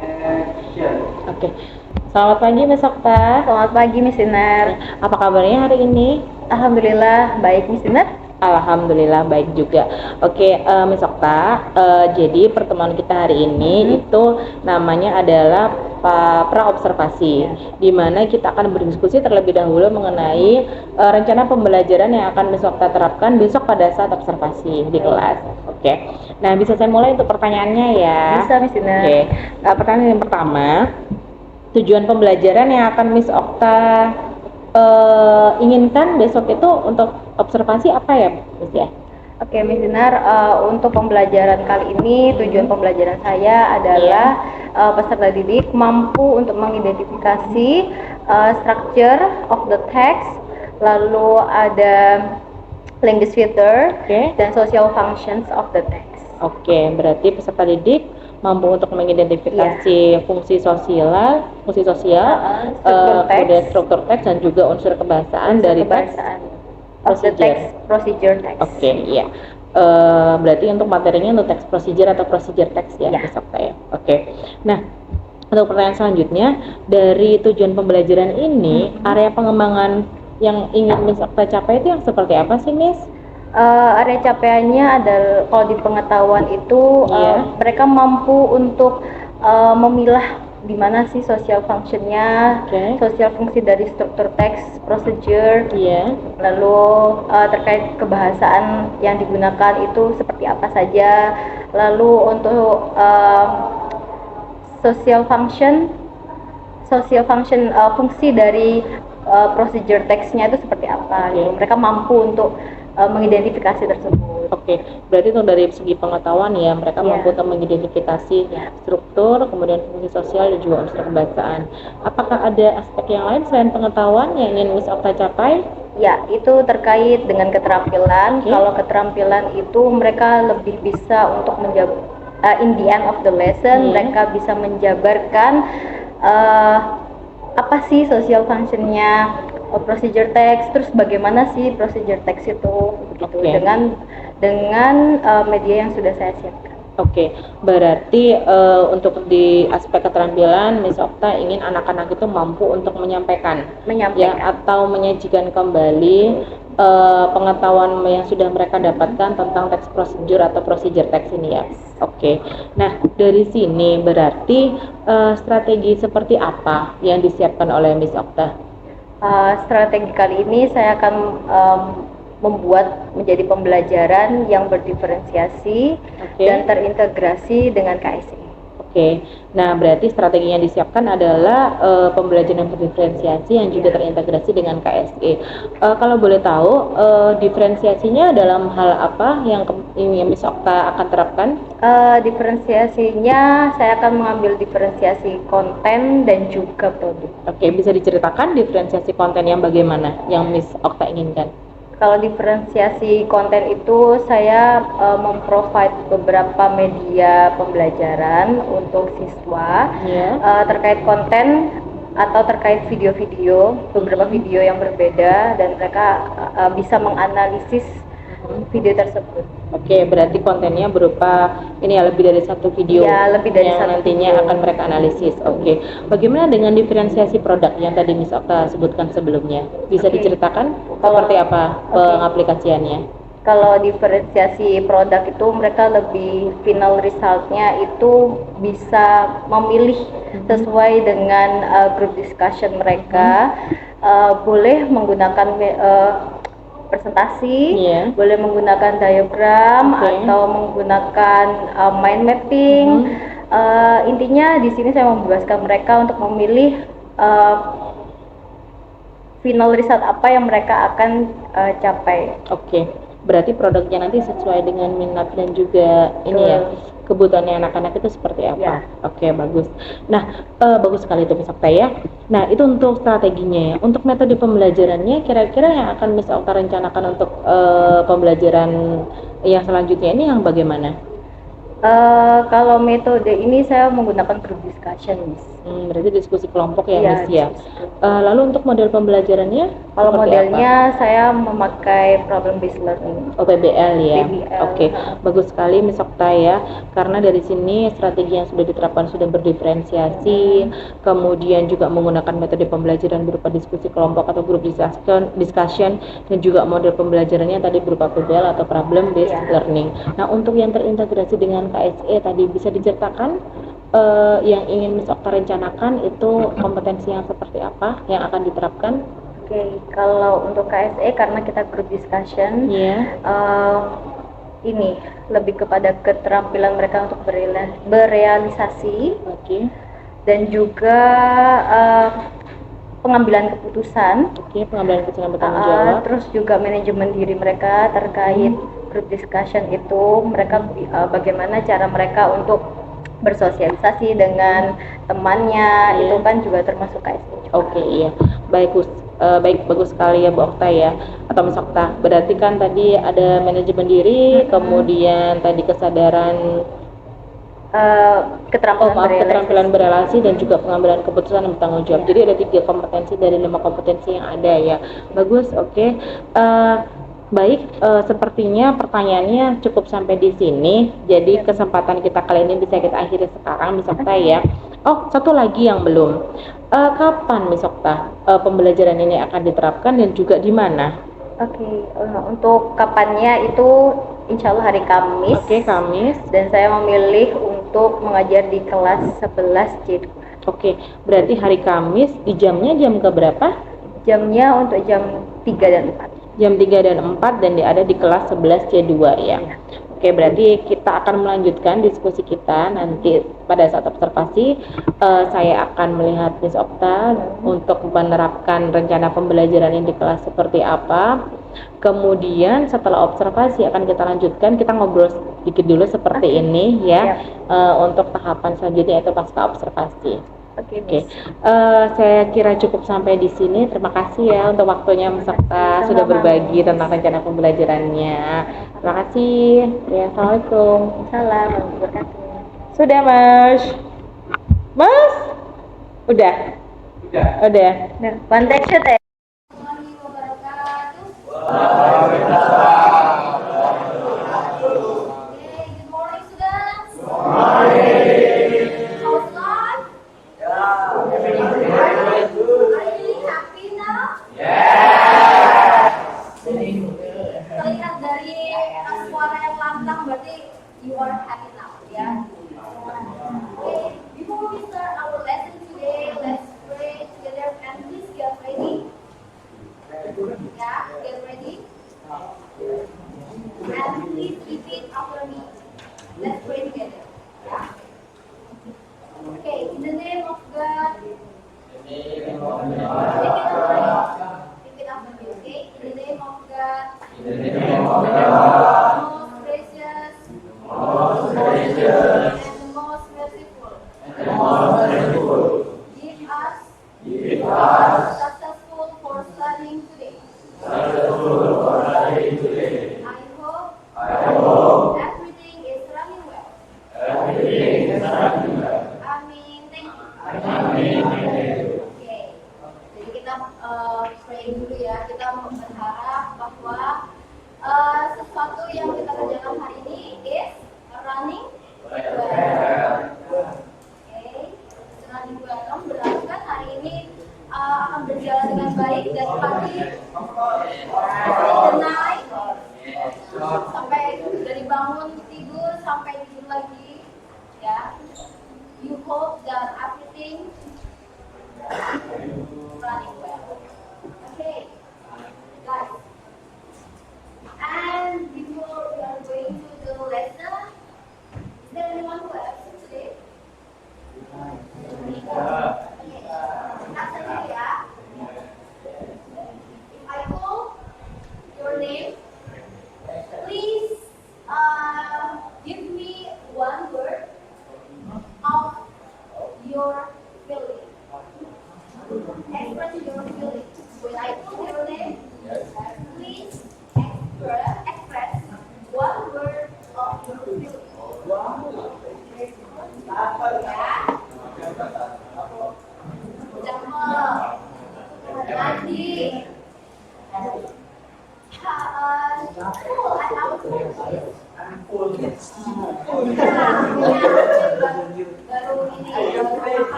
Oke. Selamat pagi Miss Okta. Selamat pagi Miss Inar. Apa kabarnya hari ini? Alhamdulillah baik Miss Inar. Alhamdulillah baik juga. Oke, Miss Okta, jadi pertemuan kita hari ini itu namanya adalah pra-observasi, di mana kita akan berdiskusi terlebih dahulu mengenai rencana pembelajaran yang akan Miss Okta terapkan besok pada saat observasi di kelas. Oke. Nah, bisa saya mulai untuk pertanyaannya ya? Bisa Miss Inar. Oke. Pertanyaan yang pertama, tujuan pembelajaran yang akan Miss Okta inginkan besok itu untuk observasi apa ya, Miss ya? Oke Miss Inar, untuk pembelajaran kali ini tujuan pembelajaran saya adalah peserta didik mampu untuk mengidentifikasi structure of the text, lalu ada language filter, dan social functions of the text. Oke, berarti peserta didik mampu untuk mengidentifikasi fungsi sosial, kemudian struktur teks dan juga unsur kebahasaan dari teks procedure text. Oke, iya. Berarti untuk materinya untuk teks procedure atau procedure text ya, besok ya. Oke. Nah, untuk pertanyaan selanjutnya, dari tujuan pembelajaran ini, area pengembangan yang ingin Miss Okta capai itu yang seperti apa sih, Miss? Area capaiannya adalah kalau di pengetahuan itu mereka mampu untuk memilah di mana sih social functionnya, social fungsi dari struktur teks, procedure, lalu terkait kebahasaan yang digunakan itu seperti apa saja, lalu untuk social function fungsi dari procedure teksnya itu seperti apa. Gitu. Mereka mampu untuk mengidentifikasi tersebut. Oke, berarti itu dari segi pengetahuan ya, mereka mampu untuk mengidentifikasi struktur, kemudian fungsi sosial dan juga unsur kebahasaan. Apakah ada aspek yang lain selain pengetahuan yang ingin Miss Okta capai? Ya, itu terkait dengan keterampilan. Kalau keterampilan itu mereka lebih bisa untuk in the end of the lesson, mereka bisa menjabarkan apa sih social functionnya procedure text, terus bagaimana sih procedure text itu begitu dengan media yang sudah saya siapkan. Oke, berarti untuk di aspek keterampilan Miss Okta ingin anak-anak itu mampu untuk menyampaikan. Ya, atau menyajikan kembali pengetahuan yang sudah mereka dapatkan tentang teks prosedur atau procedure text ini ya. Oke. Nah, dari sini berarti strategi seperti apa yang disiapkan oleh Miss Okta? Strategi kali ini saya akan membuat menjadi pembelajaran yang berdiferensiasi dan terintegrasi dengan KSE. Oke, nah berarti strategi yang disiapkan adalah pembelajaran yang berdiferensiasi yang juga terintegrasi dengan KSE. Kalau boleh tahu, diferensiasinya dalam hal apa yang Miss Okta akan terapkan? Diferensiasinya saya akan mengambil diferensiasi konten dan juga produk. Oke, bisa diceritakan diferensiasi konten yang bagaimana yang Miss Okta inginkan? Kalau diferensiasi konten itu saya memprovide beberapa media pembelajaran untuk siswa terkait konten atau terkait video-video, beberapa video yang berbeda dan mereka bisa menganalisis video tersebut. Oke, berarti kontennya berupa ini ya lebih dari satu video yang nantinya akan mereka analisis. Oke, bagaimana dengan diferensiasi produk yang tadi Miss Okta sebutkan sebelumnya? Bisa diceritakan seperti apa pengaplikasiannya? Kalau diferensiasi produk itu mereka lebih final resultnya itu bisa memilih sesuai dengan group discussion mereka. Boleh menggunakan presentasi, boleh menggunakan diagram atau menggunakan mind mapping. Intinya di sini saya membebaskan mereka untuk memilih final result apa yang mereka akan capai. Oke, berarti produknya nanti sesuai dengan minat dan juga ini ya kebutuhannya anak-anak itu seperti apa? Oke, bagus. Nah, bagus sekali itu Miss Okta ya. Nah, itu untuk strateginya ya. Untuk metode pembelajarannya, kira-kira yang akan Miss Okta rencanakan untuk pembelajaran yang selanjutnya ini yang bagaimana? Kalau metode ini saya menggunakan group discussion, Miss. Berarti diskusi kelompok ya, Iya, Miss ya. Lalu untuk model pembelajarannya? Kalau seperti modelnya apa? saya memakai problem based learning. Oh, PBL ya. PBL. Oke, bagus sekali Miss Okta ya. Karena dari sini strategi yang sudah diterapkan sudah berdiferensiasi, kemudian juga menggunakan metode pembelajaran berupa diskusi kelompok atau group discussion, dan juga model pembelajarannya tadi berupa PBL atau problem based learning. Nah, untuk yang terintegrasi dengan KSE tadi bisa diceritakan yang ingin Miss Okta rencanakan itu kompetensi yang seperti apa yang akan diterapkan? Oke, kalau untuk KSE karena kita group discussion, ini lebih kepada keterampilan mereka untuk berealisasi, dan juga pengambilan keputusan. Pengambilan keputusan bertanggung jawab. Terus juga manajemen diri mereka terkait group discussion itu, mereka bagaimana cara mereka untuk bersosialisasi dengan temannya, itu kan juga termasuk KSE. Oke, iya. Baik, bagus sekali ya Bu Okta ya, atau Mas Okta. Berarti kan tadi ada manajemen diri, kemudian tadi kesadaran keterampilan berelasi dan juga pengambilan keputusan dan bertanggung jawab. Jadi ada 3 kompetensi dari 5 kompetensi yang ada ya. Bagus, oke. Baik, sepertinya pertanyaannya cukup sampai di sini. Jadi kesempatan kita kali ini bisa kita akhiri sekarang, Miss Okta ya. Oh, satu lagi yang belum. Kapan Miss Okta pembelajaran ini akan diterapkan dan juga di mana? Oke, untuk kapannya itu insya Allah hari Kamis. Oke, Kamis. Dan saya memilih untuk mengajar di kelas 11 C2. Oke, berarti hari Kamis di jamnya jam ke berapa? Jamnya untuk jam 3 dan 4. Jam 3 dan 4 dan ada di kelas 11 C2 ya. Oke, berarti kita akan melanjutkan diskusi kita nanti pada saat observasi. Saya akan melihat Miss Okta untuk menerapkan rencana pembelajaran ini di kelas seperti apa. Kemudian setelah observasi akan kita lanjutkan, kita ngobrol sedikit dulu seperti ini ya. Untuk tahapan selanjutnya itu pasca observasi. Oke. Saya kira cukup sampai di sini. Terima kasih ya untuk waktunya Miss Okta sudah berbagi tentang rencana pembelajarannya. Terima kasih. Ya, assalamualaikum. Assalamualaikum warahmatullahi wabarakatuh. Sudah, Mas. Mas? Udah. Udah. Nah, one take shot ya. Terlihat dari suara yang lantang berarti you are happy now, ya. Okay, before we start our lesson today, let's pray together and please get ready. Yeah, get ready. And please repeat after me. Let's pray together. Yeah. Okay, in the name of God. Repeat after me. Repeat after me, okay? In the name of God. Most gracious. And the most merciful. Give us successful for studying today. I hope everything is running well. Amin. Thank you. Oke. Jadi kita pray dulu ya. Kita berharap bahwa sesuatu yang kita kerjakan hari ini is running well. Oke. Running well berarti kan hari ini akan berjalan dengan baik dari pagi the night sampai dari bangun tidur sampai tidur lagi ya. You hope that everything running well. Okay, guys. And before we are going to the lesson, is there anyone who has absent today? Okay. Absent dulu ya. If I call your name, please give me one word of your feeling.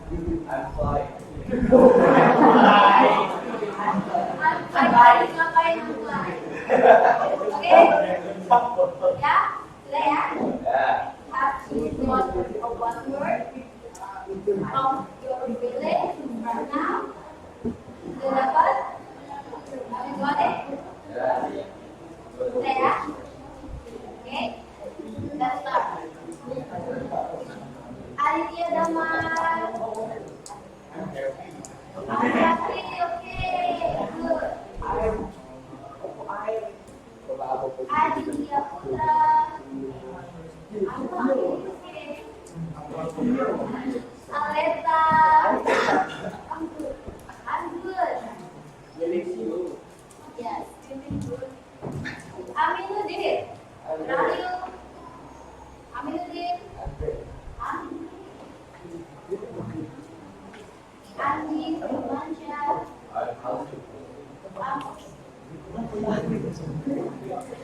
I'm flying, ngapain I'm flying. Oke? Ya? Sudah ya? Have to use one word of your feeling right now. Sudah dapat? Have you got it? Sudah ya? Oke? Let's start. Aditya Damar. Happy, okay, good. Aditya Putra. Aleta. I'm good. Yes, feeling good. Aminuddin. Rahil. Aminuddin. Andi, Mansyah.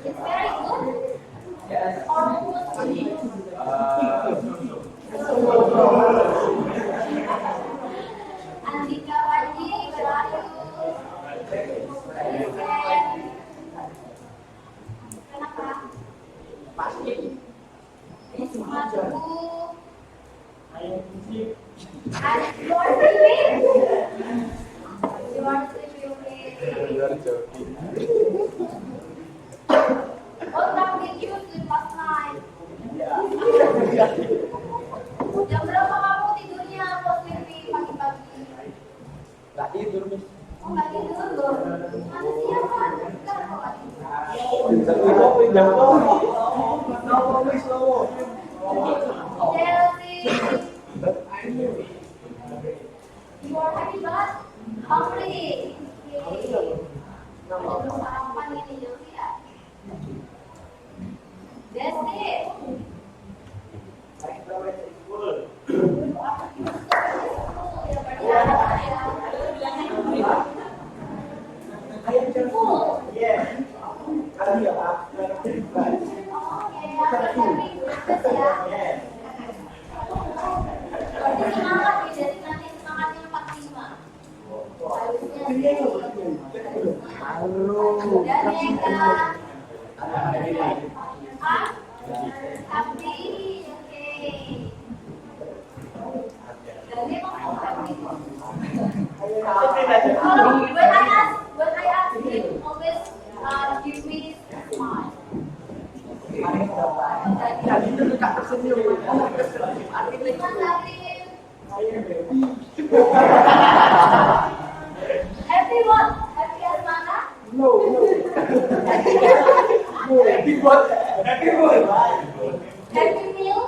It's very good. Or almost good. Andika Waji, Rayu. Kenapa? Pasti. Isma Teguh. And you are sleeping? You are sleeping, okay? What time did you sleep last night? Jam berapa kamu tidurnya atau sleeping pagi-pagi? Gak tidur, Miss. Oh, nggak tidur. Nanti siang kan? Enggak, kok nggak tidur. Chelsea. You are happy but hungry. Belum sarapan ini Chelsea ya? Desti. Semangat ya, jadi nanti semangatnya 45. Dan Eka. Happy, oke. Dan dia mau happy. When I ask him, always give me a smile. Happy what? Happy as mana? No. Happy what? Happy what? Happy meal?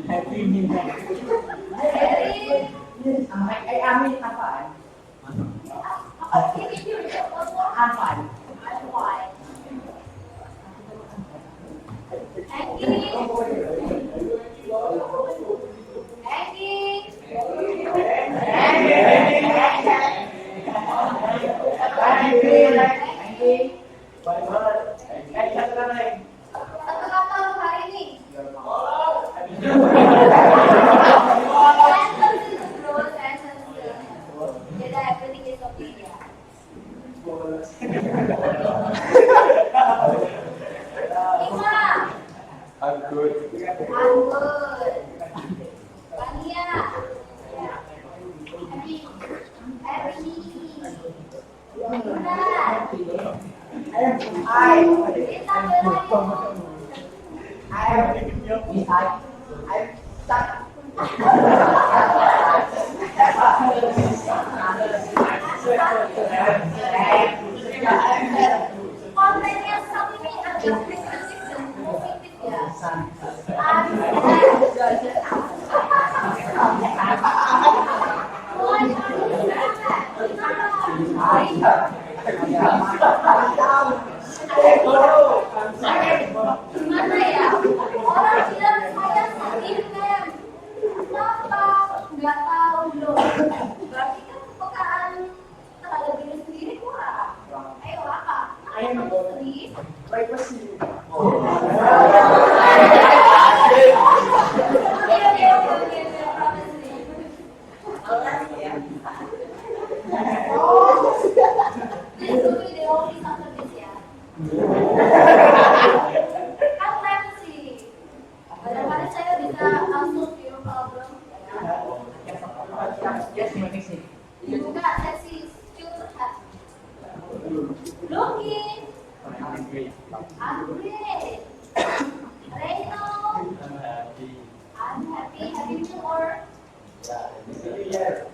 Happy New Year. Very. Amin apaan? Apaan? Why? Angie. Satu kata untuk hari ini. Sentences bro, sentences. Jadi everything is okay ya. Ima. I'm good. I'm good. Vania. Happy. Kontennya satu ini agak positif ya. Gimana ya? Orang bilang saya sakit, Mem. Kenapa? Nggak tahu loh. Berarti kan kepekaan terhadap diri sendiri kurang. Ayo apa? Ayo kamu serius. Oke, promise me. kita solve your problem. Yes, Indonesia. Dibuka sesi curhat. Looking. Andre. Reno. I'm happy. Happy New Year.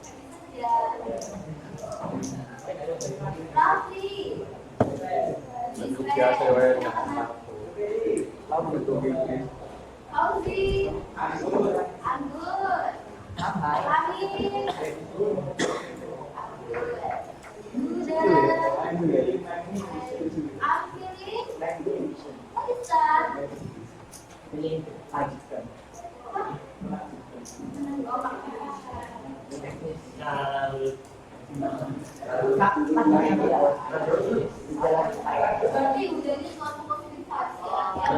Raffi. Fauzi. I'm good. Amin. I'm feeling. What is that? Berarti udah ini suatu motivasi ya.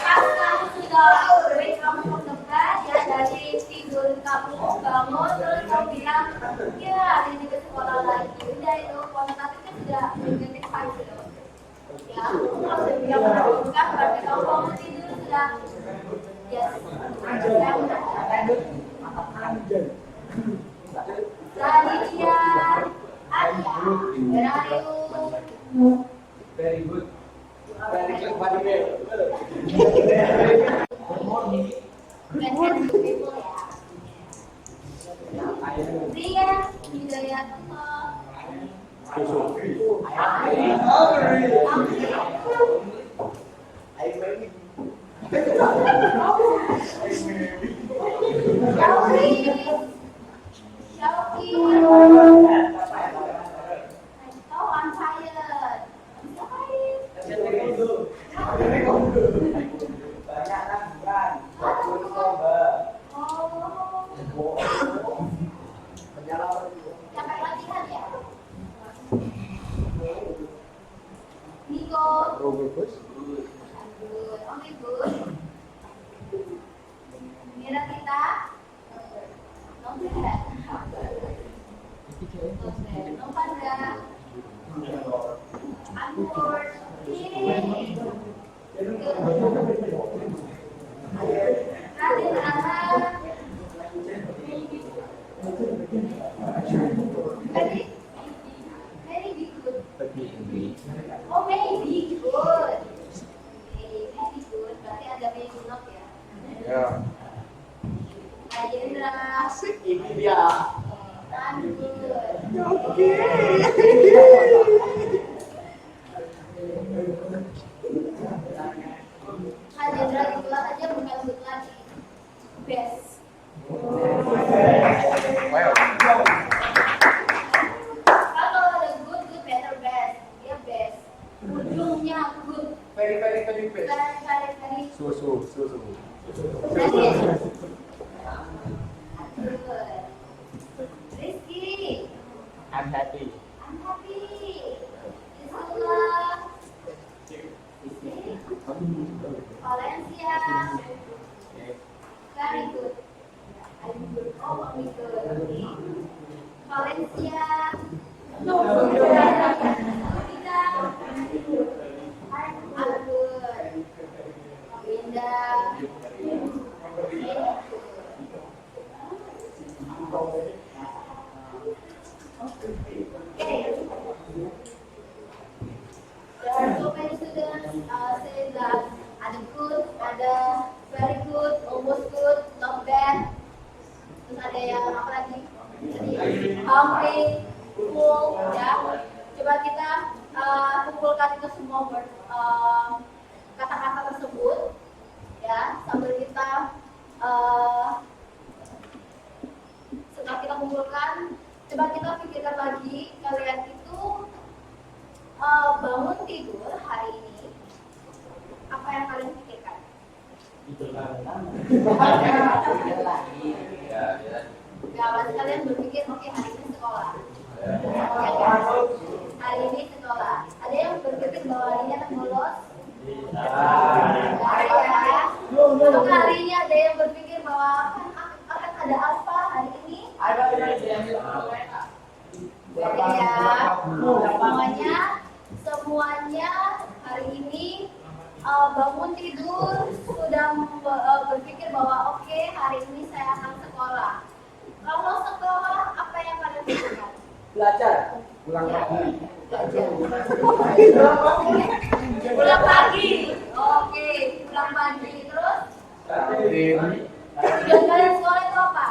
Kamu sudah wake kamu berdebat ya dari tidur kamu bangun terus kamu bilang ya hari ini ke sekolah lagi udah itu kuantitatifnya sudah negatif 5 gitu ya kalau sudah bilang bukan berarti kamu bangun tidur sudah yes Raditya Arya where are you? Very good. Very good. Good people ya. Ria Hidayat Shauki. Oh, I'm tired. Capek latihan ya? Niko. Good. Oke, good. Mira kita. Nopera. Nopera. Anwar. Radin Ara. Very good. Oh, maybe good. Maybe good. Berarti ada maybe not ya. Ya. Ajendra. Ini dia. Oke. Ajendra itulah aja bukan good lagi. Best. Kalau ada good, better, best. Dia best. Ujungnya good. Very best. Very. Susu. Jadi, good. Rizky. I'm happy. Isula. Valencia. Very good. I'm good. Oh, I'm good. Valencia. No. I'm good. Winda. There are so many students say that ada good, ada very good, almost good, not bad. Terus ada yang apa lagi? Hampir, full, ya. Coba kita kumpulkan itu semua kata-kata tersebut, ya. Sambil kita setelah kita kumpulkan, coba kita pikirkan lagi kalian itu bangun tidur hari ini, apa yang kalian pikirkan? Ya, pasti kalian berpikir, oke, hari ini sekolah. Ya, kan? Hari ini sekolah. Ada yang berpikir bahwa hari ini akan bolos? Ada ya. Apakah hari ini ada yang berpikir bahwa akan ada apa hari ini? Oke ya, semuanya hari ini bangun tidur sudah berpikir bahwa oke, hari ini saya akan sekolah. Kalau sekolah, apa yang kalian lakukan? Belajar. Pulang pagi. Pulang pagi. Oke, pulang pagi. Terus? Tujuan kalian sekolah itu apa?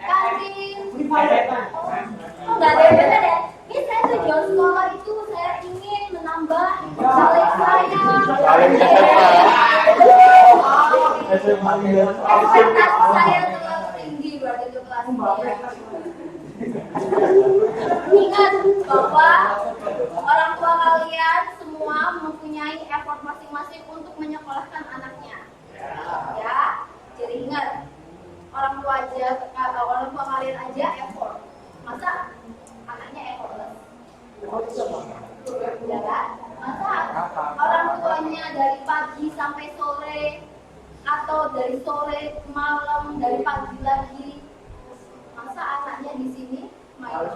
Kantin. Enggak ada yang benar ya. Ini saya tujuan sekolah itu saya ingin menambah saleh saya. Ekspektasi saya terlalu tinggi berarti itu kelasnya. Ingat bahwa orang tua kalian semua mempunyai effort masing-masing untuk menyekolahkan anaknya. Ya, jadi ingat orang tua kalian aja effort. Masa anaknya effortless? Ya kan? Masa orang tuanya dari pagi sampai sore atau dari sore ke malam, dari pagi lagi, masa anaknya di sini main?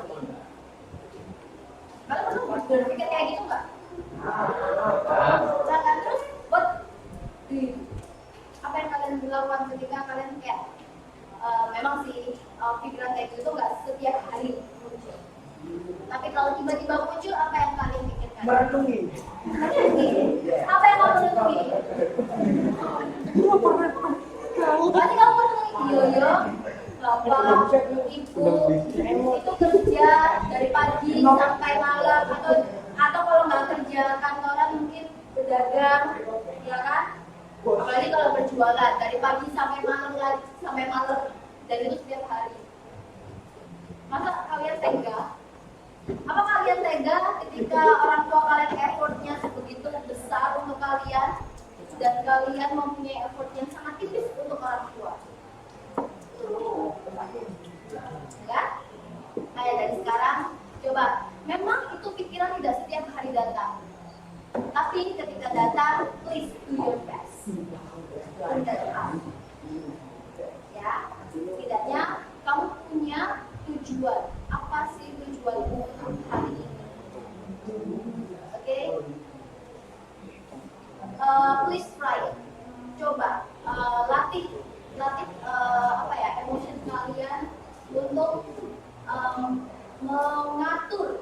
Kalian pernah berpikir kayak gitu nggak? Jangan terus apa yang kalian lakukan ketika kalian kayak memang sih pikiran kayak gitu nggak setiap hari muncul. Tapi kalau tiba-tiba muncul, apa yang kalian pikirkan? Merenungi. Apa yang kamu renungi? Berarti kamu merenungi yoyo, bapak, ibu, itu kerja dari pagi sampai malam atau kalau nggak kerja kantoran mungkin berdagang, ya kan? Apalagi kalau berjualan dari pagi sampai malam dan itu setiap hari. Masa kalian tega? Apa kalian tega ketika orang tua kalian effortnya sebegitu besar untuk kalian dan kalian mempunyai effort yang sangat tipis untuk orang tua? Ya? Kayak dari sekarang, coba. Memang itu pikiran tidak setiap hari datang. Tapi ketika datang, please do your best. Ya, setidaknya kamu punya tujuan. Apa sih tujuanmu untuk hari ini? Oke? Please try it. Coba latih emosi kalian untuk mengatur.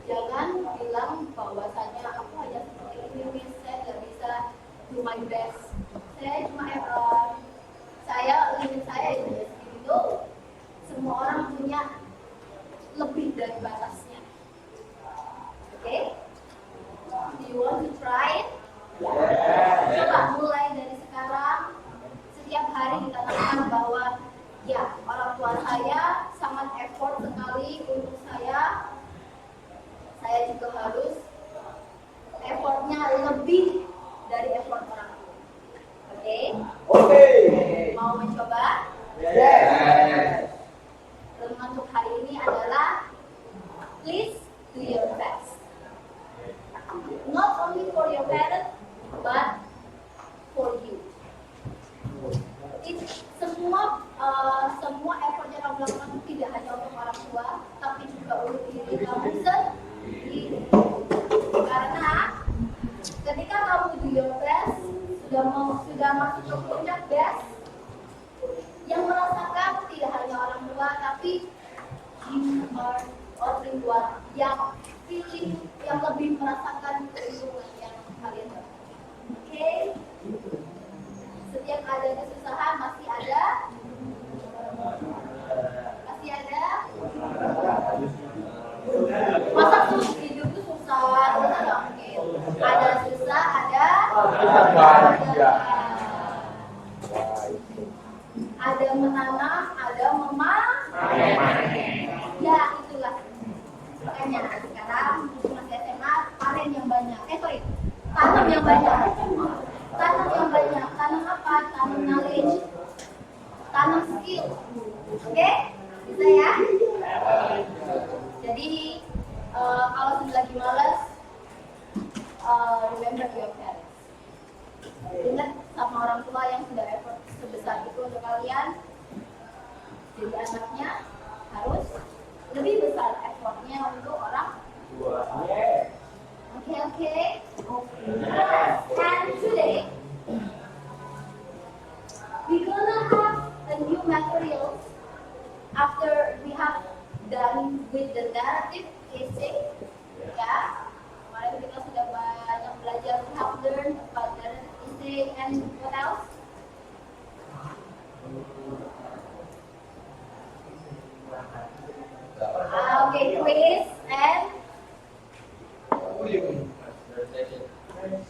Jangan bilang bahwasanya aku hanya seperti ini, saya nggak bisa do my best. Saya cuma limit saya itu. Semua orang punya lebih dari batasnya. Oke? Do you want to try it? Coba mulai dari sekarang. Setiap hari dikatakan bahwa ya orang tua saya sangat effort sekali untuk saya. Saya juga harus effortnya lebih dari effort orang tua. Oke? Mau mencoba? Yes. Renungan untuk hari ini adalah please do your best. Not only for your parents, but for you. Semua effort yang kamu lakukan tidak hanya untuk orang tua, tapi juga untuk diri kamu sendiri. Karena ketika kamu do your best, sudah masuk ke puncak best, yang merasakan tidak hanya orang tua, tapi you are everyone yang feeling, yang lebih merasakan keuntungan yang kalian dapat. Oke? Setiap ada kesusahan masih ada. Masa tuh hidup tuh susah, itu nggak mungkin. Ada susah, ada ada menanam, ada memanen. Ya itulah. Makanya sekarang masih SMA, panen yang banyak. Tanam yang banyak. Tanam apa? Tanam knowledge. Tanam skill. Oke? Bisa ya? Jadi kalau sudah lagi malas, remember your parents. Ingat sama orang tua yang sudah effort keluarga kalian jadi anaknya harus lebih besar effortnya untuk orang tua. Okay. And today we're gonna have a new material after we have done with the narrative essay. Ya, kemarin kita sudah banyak belajar, we have learned about narrative essay and what else? Okay, quiz and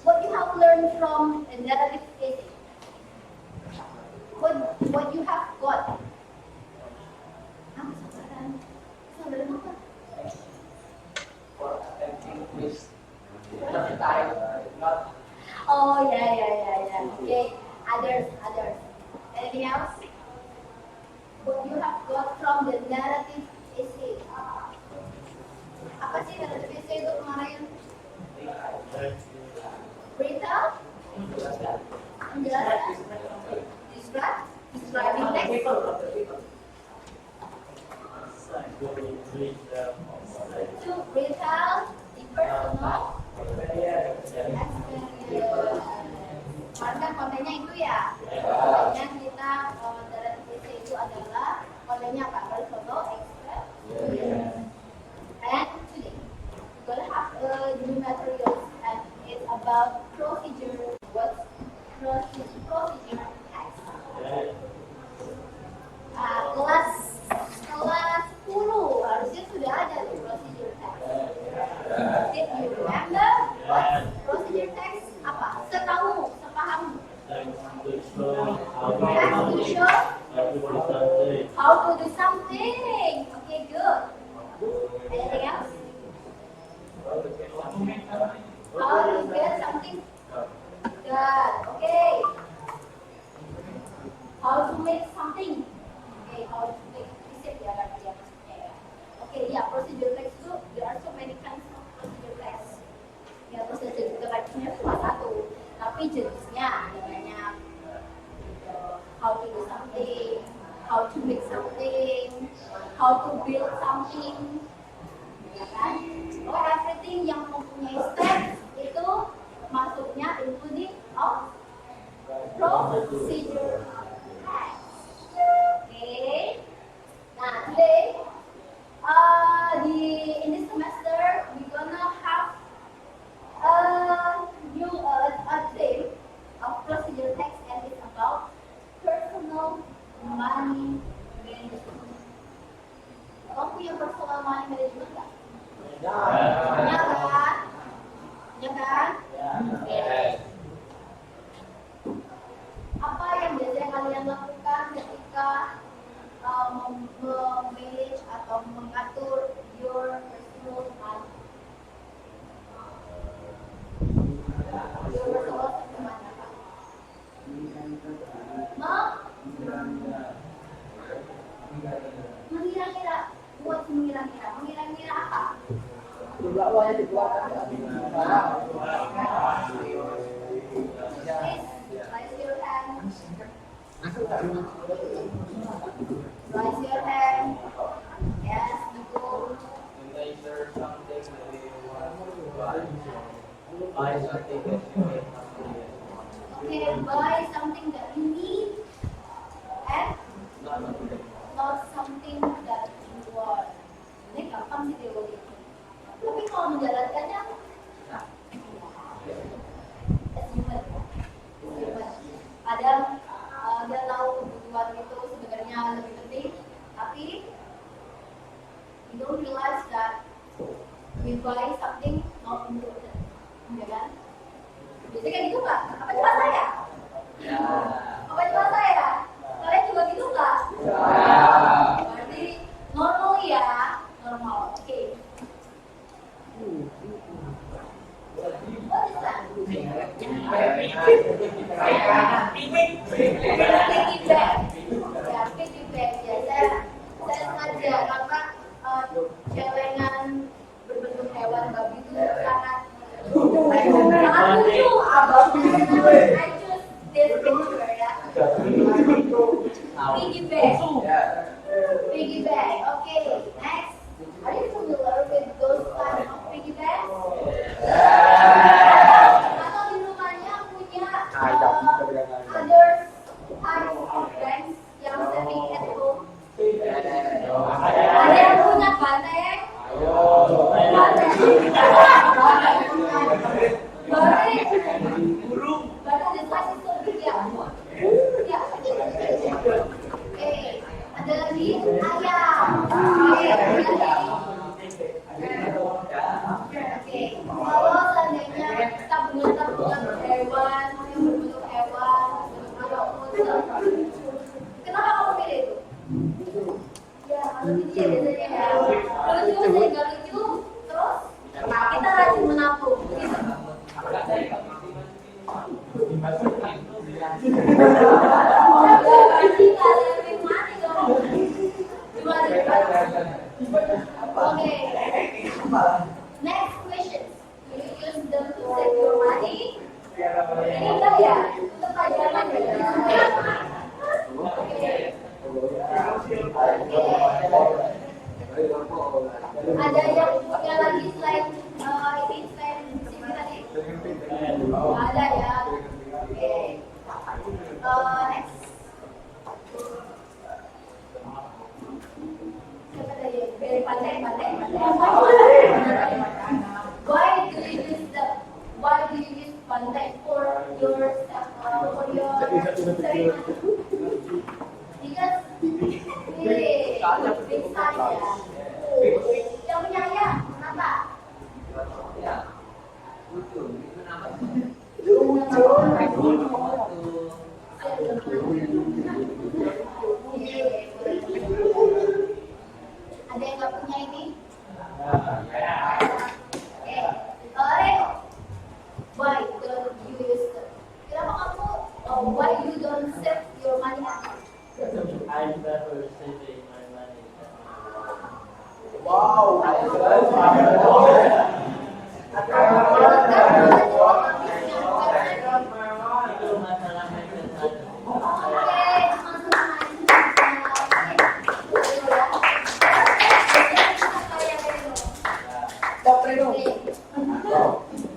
what you have learned from a narrative essay. What you have got. Saudara apa? Oh yeah. Okay, others. Anything else? What you have got from the narrative essay. Apa sih narrative essay itu kemarin? Berita? Penjelasan? Describing text? To retell the personal experience. Karena kontennya itu ya. Kontennya kita dalam essay itu adalah kontennya apa? Personal experience. And today we're gonna have a new materials and it's about procedure. What's procedure text? Kelas 10 harusnya sudah ada tuh procedure text. Did you remember what procedure text? Apa? Setahu, sepahamu. Text to show how to do something. Okay, good. Anything else? How to get something done. Okay. How to make something. Okay, how to make visit ya kan dia maksudnya ya. Okay, ya procedure text itu there are so many kinds of procedure text. Ya procedure text-nya cuma satu, tapi jenisnya namanya how to do something, how to make something, how to build something, ya kan? Oh, everything yang mempunyai steps itu masuknya including of procedure text. Okay. Nah, today in this semester we're gonna have a theme of procedure text and it's about personal money management. Kamu punya personal money management nggak? Punya kan? Punya kan? Okay. Apa yang biasanya kalian lakukan ketika manage atau mengatur your personal money? Your personal money apa? Mengira-ngira. Buat mengira-ngira. Mengira-ngira apa? Jumlah uangnya dikeluarkan. Raise your hand. Raise your hand. Yes, Nico. Okay, buy something that you need and not something that you want. Ini gampang sih teori. Tapi kalau menjalankannya, it's human. Ada dia tahu kebutuhan itu sebenarnya lebih penting, tapi you don't realize that we buy something not important, ya kan? Biasanya kayak gitu nggak? Apa cuma saya? Ya. Apa cuma saya? Kalian juga gitu nggak? Ya. Berarti normal ya, normal. Oke. What is that? Piggy bank. Ya, piggy bank. Ya, saya sengaja karena celengan berbentuk hewan babi itu sangat lucu. I choose this picture ya. Piggy bank. Piggy bank. Okay, next. Are you familiar with those kind of piggy banks? Atau di rumahnya punya other types of banks yang saving at home? Ada yang punya banteng? Banteng. Banteng the size is so big ya. Ya. Ada lagi ayam. Kalau seandainya tabungan hewan yang berbentuk hewan ataupun kenapa kamu pilih itu? Ya, lucu ya biasanya ya. Lucu sehingga lucu, terus kita rajin menabung, gitu. Berarti nggak ada yang mati dong. Gimana? Okay. Next question. Do you use them to save your money? Ini enggak ya? Itu pelajaran ya? Ada yang punya lagi selain ini selain sini tadi? Ada ya. Oke. Next. Siapa tadi? Very pandai. Why do you use pandai for your ceremony? Because big size ya. Yang punya ya, kenapa? Ada yang nggak punya ini? Why don't you use them? Kenapa kamu? Why you don't save your money? I never saving my money. Wow. Itu masalah mental.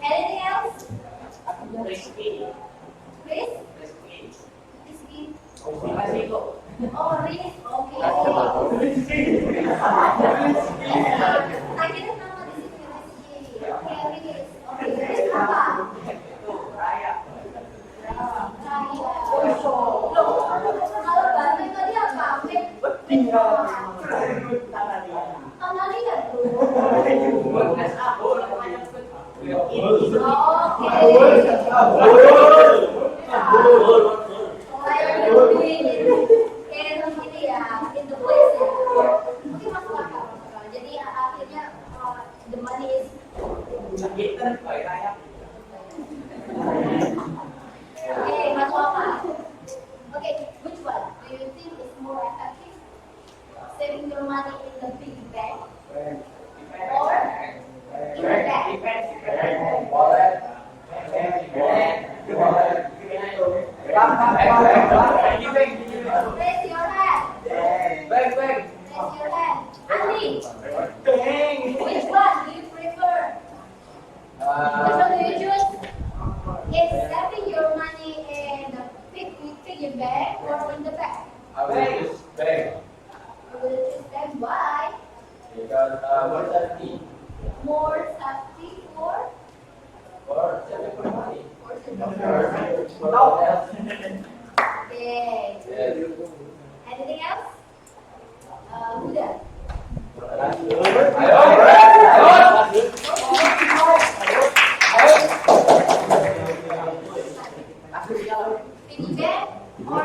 Anything else? Risky. Chris? Rizky? Oh, Riz. Okay. I didn't know what this is Rizky. Okay, Riz. Okay, Riz apa? Raya. Loh, kalau Banteng tadi apa? Tanah liat tuh. Jadi akhirnya the money is masuk apa? Okay, which one do you think is more effective? Saving your money in the big bank or in the bank? Raise your hand. Raise your hand. Andi, which one do you prefer? Which one do you choose? Is saving your money in the piggy bank or in the bank? I will use bank. You will choose them. Why? Because more safety. More safety for Saving my money. Okay. Anything else? Huda. Piggy bank or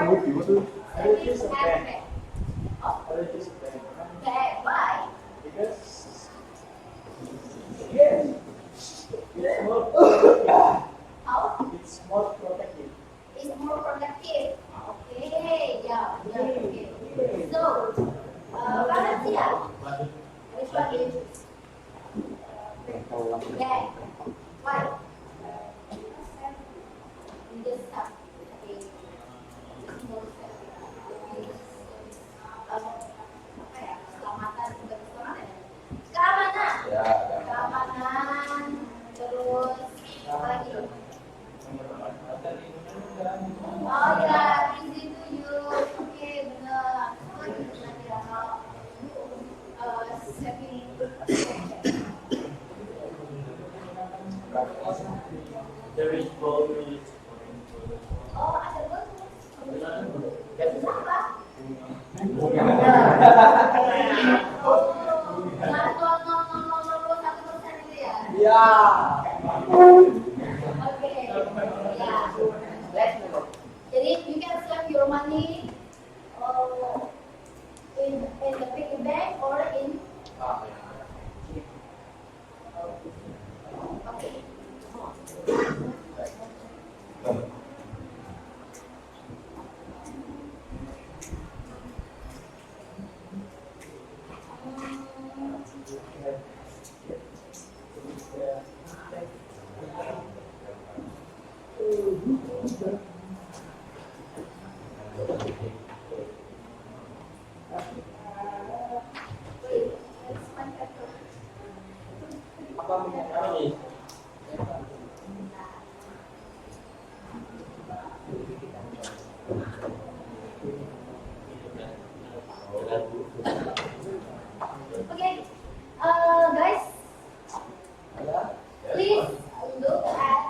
savings and bank? Oh, bank. Why? How? It's more protective. It's more productive. Okay, yeah, okay. So, Valencia, which one do you choose? Bank. Why? You just have to pay. It's more safe. money in the piggy bank or in okay. Okay, guys, please look at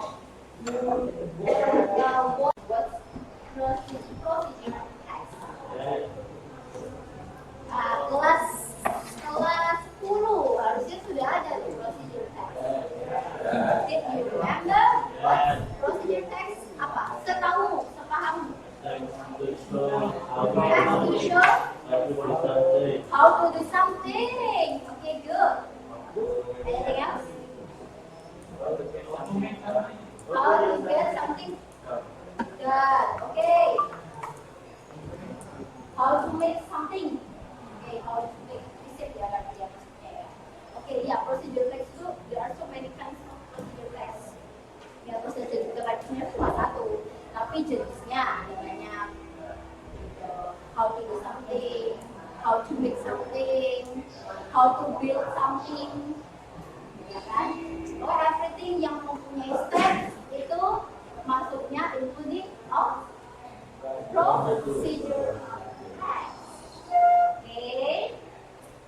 what's procedure text. Kelas 10 harusnya sudah ada tuh procedure text. Did you remember what procedure text? Apa? Setahu, sepahammu. How to do something. Okay, good. Anything else? How to get something done. Okay. How to make something. Okay, how to make visit ya kan dia maksudnya ya. Okay, ya procedure text itu there are so many kinds of procedure text. Ya procedure text-nya cuma satu, tapi jenisnya ada banyak. How to do something, how to make something, how to build something, ya kan? Oh, everything yang mempunyai steps itu masuknya including of procedure text. Okay.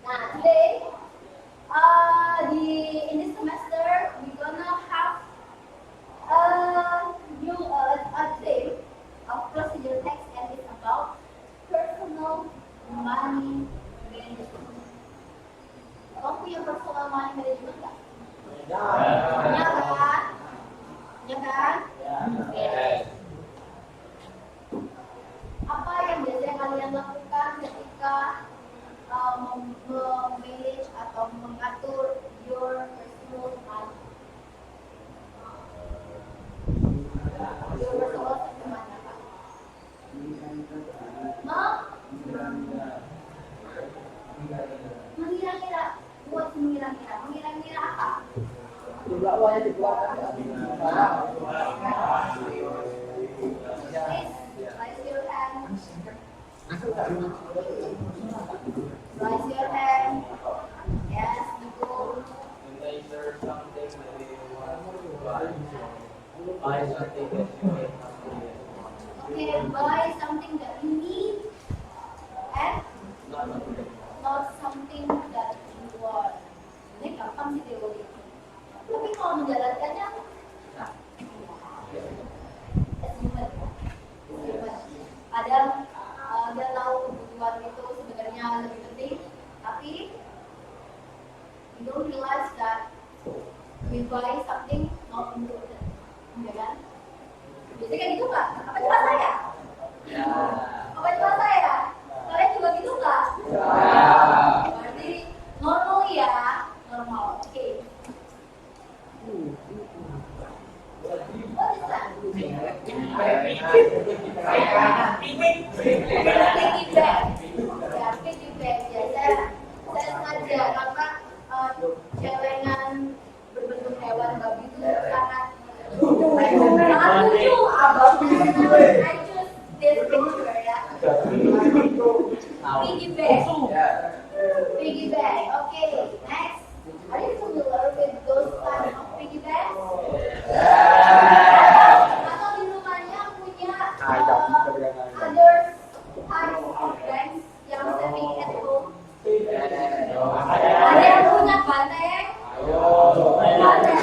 Nah, today, in this semester we gonna have a theme of procedure text, and it's about personal money management. Kamu punya personal money management nggak? Punya kan? Punya kan? Oke. Apa yang biasanya kalian lakukan ketika manage atau mengatur your personal money? Your personal bagaimana, Pak? Mengira-ngira, buat mengira-ngira apa? Jumlah uangnya dikeluarkan. Please, raise your hand. Raise your hand. Yes, Ibu. Is there something that you want to buy? Buy something that you may have to use. Okay, buy something that you need and not something that you want. Ini gampang sih teori. Tapi kalau menjalankannya, it's human. Kadang dia tahu kebutuhan itu sebenarnya lebih penting, tapi we don't realize that we buy something not important, ya kan? Biasanya kayak gitu nggak? Apa cuma saya? Apa cuma saya? Kalian juga gitu nggak? Berarti normal ya, normal. Oke. What is that? Piggy bank. Ya, piggy bank. Ya, saya sengaja karena celengan berbentuk hewan babi itu sangat lucu. I choose this picture ya. Piggy bank. Piggy bank. Okay, next. Are you familiar with those kinds of piggy banks? Atau di rumahnya punya other types of banks yang sering at home? Ada yang punya banteng? Banteng.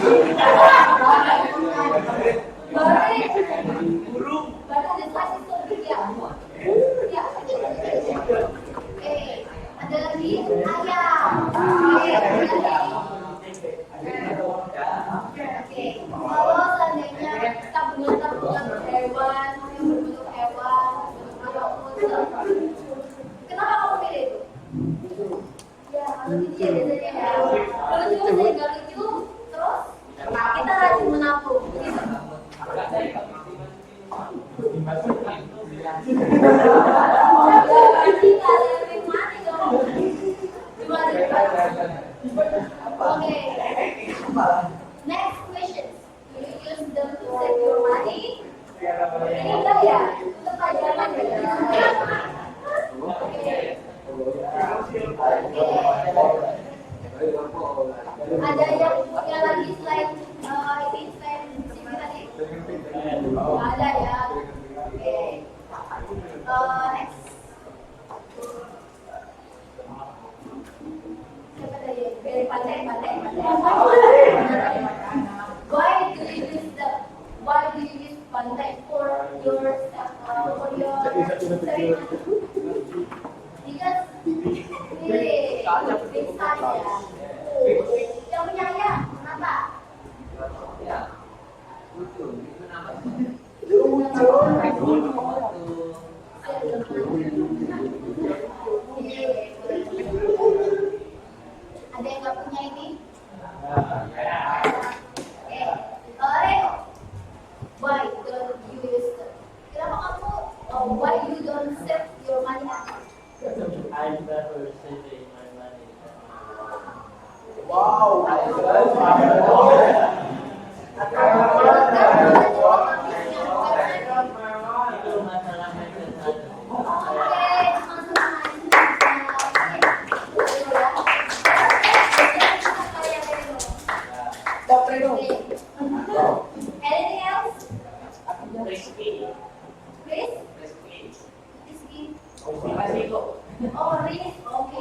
Banteng the size is so big ya? Ya. Oke, ada lagi ayam. Oke, kalau seandainya tabungan hewan yang berbentuk hewan, Berarti nggak saving money dong. Gimana? Oke. Next question. Do you use them to save your money? Ini enggak ya? Itu pelajaran ya? Oke. Ada yang punya lagi selain ini selain CV tadi? Ada ya. Oke. Next. Siapa tadi? Dari pandai. Why do you use pandai for your saving? Because bisa ya. Yang punya ayah, kenapa? Ada yang nggak punya ini? Reno, why don't you use them? Kenapa kamu? Why you don't save your money? I prefer saving my money. Wow. Itu masalah mental. Anything else? Risky. Chris? Risky. Rizky? Risiko. Oh, Riz. Oke.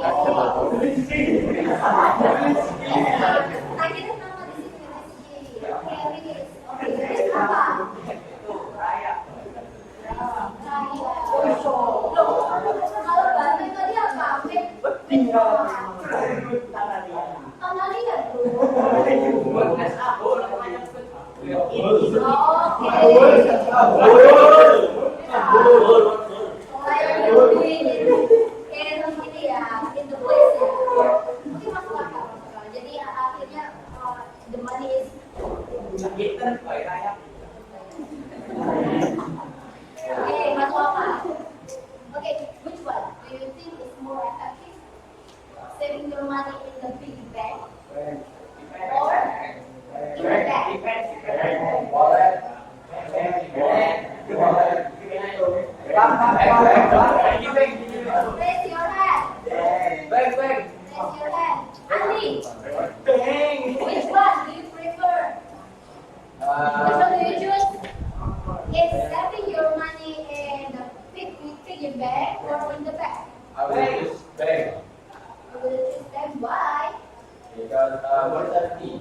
Akhirnya nama di sini Rizky. Oke, Riz. Oke, Riz apa? Raya. Loh, kalau Bandung tadi apa? Tanah liat tuh. Jadi akhirnya the money is okay, masuk apa? Okay, which one do you think is more effective? Saving your money in the big bank or in the bank? Raise your hand. Raise your hand. Andy, which one do you prefer? Which one do you choose? Is saving your money in the piggy bank or in the bank? I will use bank You will choose them. Why? because more safety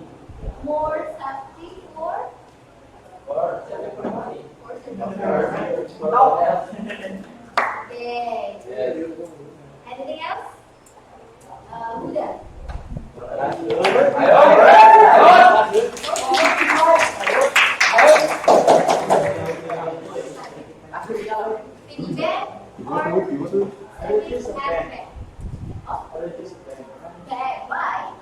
More safety or for saving for money. for Okay. Yes. Anything else? Buddha. Piggy bank or savings bank? Oh, bank. Why?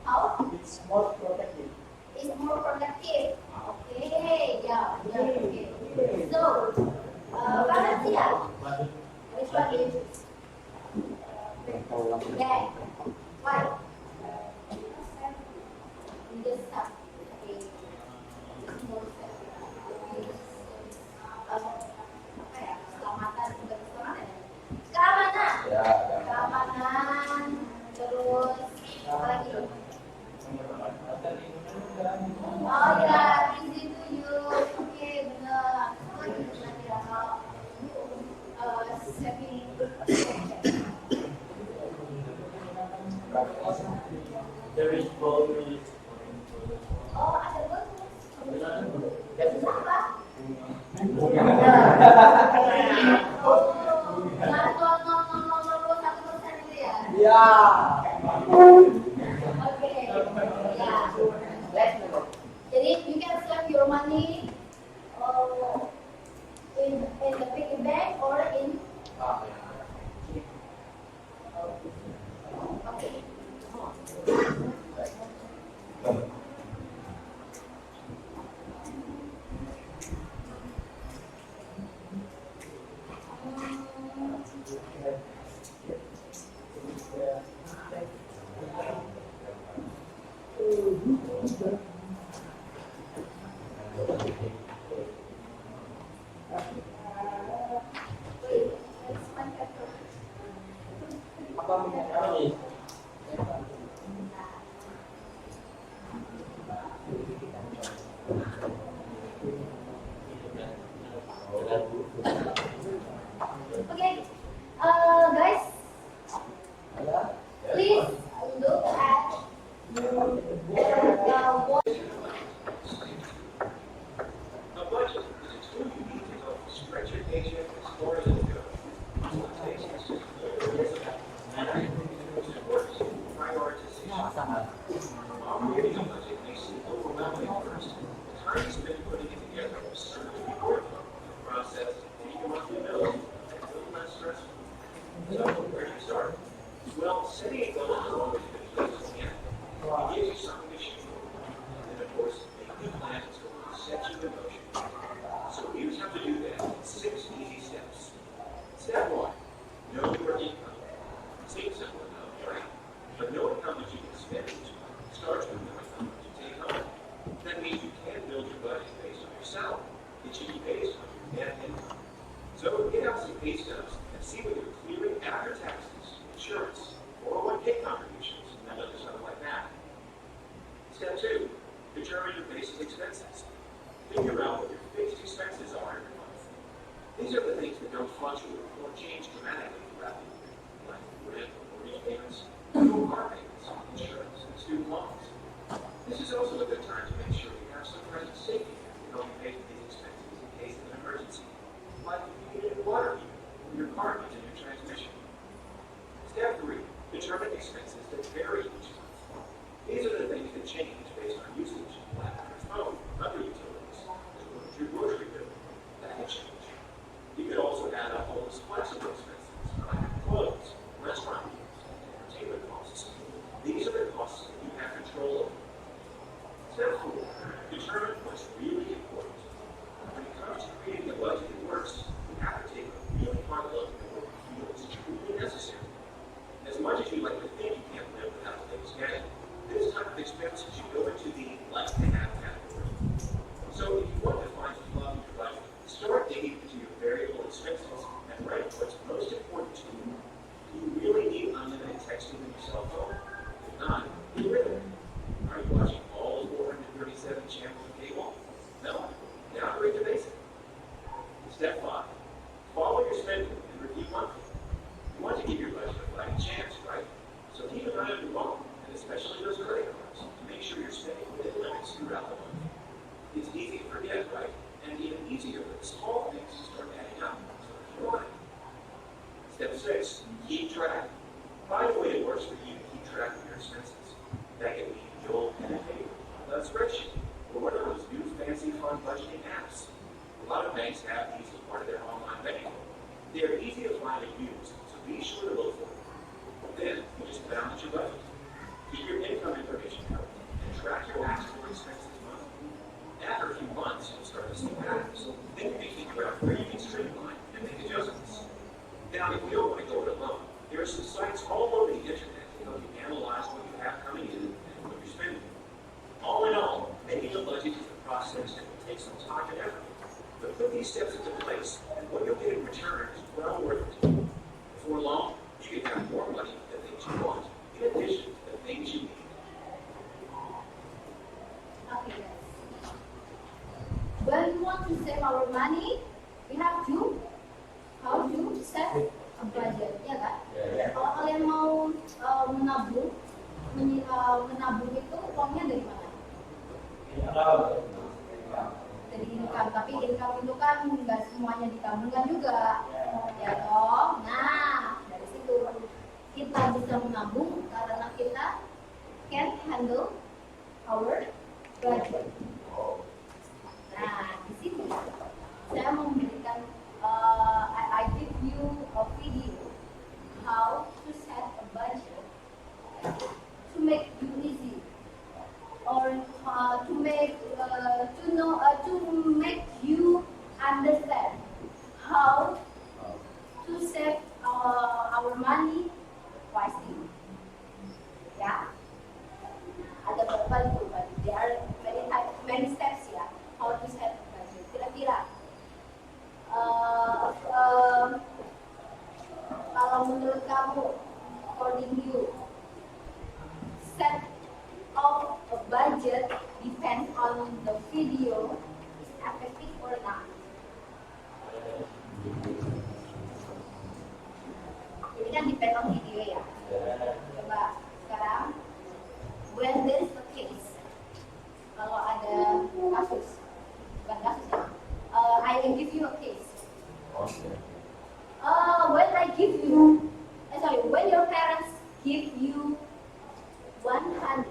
How? It's more protective. It's more productive. Okay, yeah, okay. So, Valencia, which one do you choose? Bank. Why? You just have okay. It's more safe. Apa ya? Keselamatan, bukan keselamatan ya? Keamanan. Ya, Keamanan, terus apa lagi? Oh ya, easy to use. Oke, benar. Nanti saving. There is bonus. Oh, ada bonus. Apa? Itu ya? Ya. Oke, ya. Jadi you can save your money in the piggy bank or in okay. expenses. Figure out what your fixed expenses are every month. These are the things that don't fluctuate or change dramatically throughout the year, like rent, mortgage payments, fuel car payments, insurance, and student loans. This is also a good time to make sure you have some present safety net to help you pay for these expenses in case of an emergency, like if you need a new water heater or your car needs a new transmission. Step 3. Determine expenses that vary each month. These are the things that change based on usage, like your phone, other utilities, as well as your grocery bill. That can change. You could also add up all those flexible expenses, like clothes, restaurant meals, and entertainment costs. These are the costs that you have control over. Step 4. Determine what's really important. When it comes to creating a budget that works, you have to take a really hard look at what you feel is truly necessary. As much as you like to think you can't live without the latest gadget, this type of expense should go into the like-to-have category. So if you want to find some love in your budget, start digging into your variable expenses and write what's most important to you. Do you really need unlimited texting on your cell phone? If not, get rid of it. Are you watching all 437 channels of cable? No. Downgrade to basic. Step 5. Follow your spending and review monthly. You want to give your budget a fighting chance, right? So keep an eye on your wallet, and especially those credit cards, to make sure you're spending within limits throughout the month. It's easy to forget, right? And even easier for the small things to start adding up. So keep on it. Step 6. Keep track. Find a way that works for you to keep track of your expenses. That can be the old pen and paper, a spreadsheet, or one of those new fancy fun budgeting apps. A lot of banks have these as part of their online banking. They are easy to find and use, so be sure to look for them. Then, you just balance your budget. Keep your income information covered, and track your actual expenses monthly. After a few months, you'll start to see patterns. Then you can figure out where you can streamline and make adjustments. Now, if you don't want to go it alone, there are some sites all over the internet to help you analyze what you have coming in and what you're spending. All in all, making a budget is a process that will take some time and effort. But put these steps into place, and what you'll get in return is well worth it. Before long, you can have more money than things you want, in addition to the things you need. Okay, guys. When we want to save our money, we have to how to set a budget, ya kan? Kalau kalian mau menabung, menabung itu uangnya dari mana? Dari income, tapi income itu kan nggak semuanya ditabungkan juga, ya toh. Nah, dari situ kita bisa menabung karena kita can handle our budget. Nah, di sini saya memberikan I give you a video how to set a budget to make you easy, or to make you understand how to save our money wisely. Ya, ada berapa itu? There are many steps ya. How to set a budget. Kira-kira kalau menurut kamu, according you, set of a budget depends on the video is effective or not. Ini kan depend on video ya. Coba sekarang, when there is a case, kalau ada kasus, bukan kasus ya, I will give you a case. When I give you, when your parents give you 100,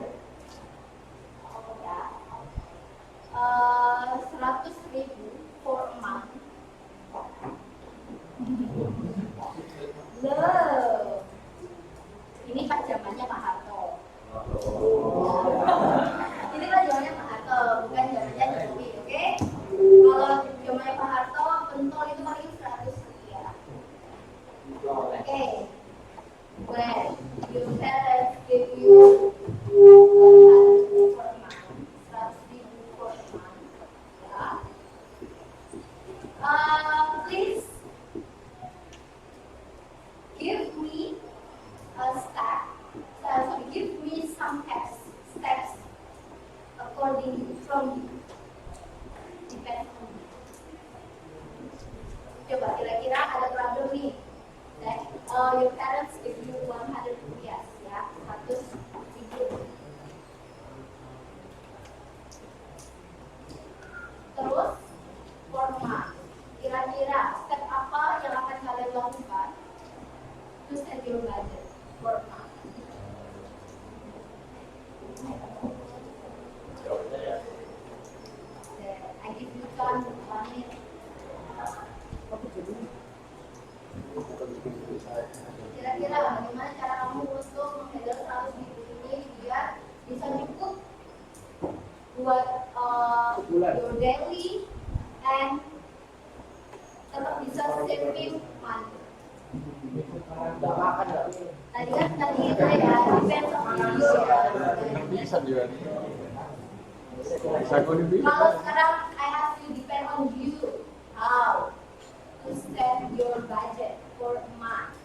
your daily and tetap bisa saving money. Tadi itu ya, depends on you ya. Kalau sekarang I have to depend on you how to set your budget for a month.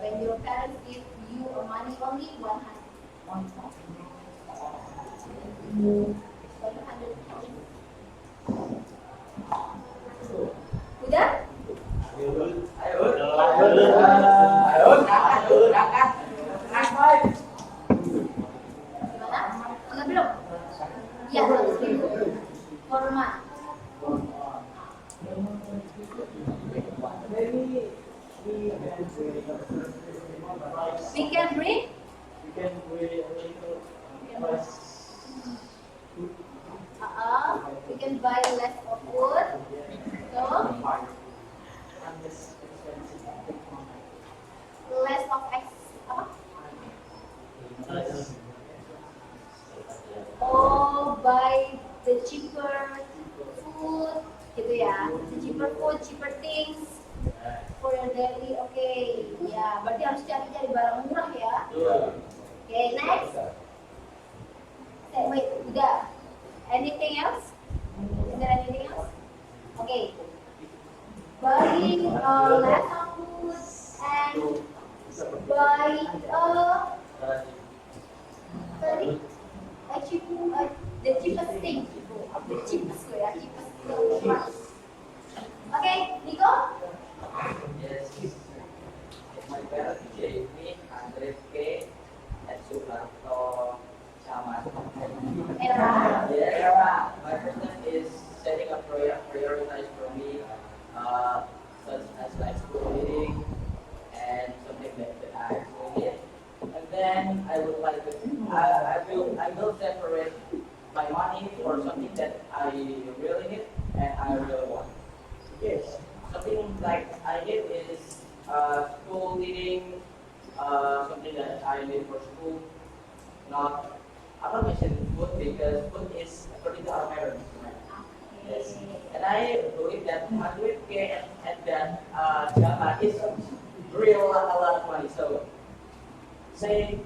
When your parents give you a money only 100. Udah? Gimana? Udah belum? Ya, 100.000 for a month. We can bring We can bring a little less. we can buy less of food. So less of apa? Oh, buy the cheaper food, gitu ya. The cheaper food, cheaper things for your daily. Oke, ya. Berarti harus cari-cari barang murah ya. Oke, next. Wait, udah. Anything else? Is there anything else? Okay. Buying less of food and buy the cheapest thing. The cheapest ya, cheapest thing. Okay, Nico? Yes. My parents gave me 100K at Suharto Camat. Era. Yeah, my person is setting a prioritize for me, such as like school reading and something that I doing it. And then I would like to, I will separate my money for something that I really need and I really want. Yes. Something like I need is school reading, something that I need for school. Not, I'm not mentioning food because food is according to our parents. Yes. And I believe that 100K at that Java is real a lot of money. So say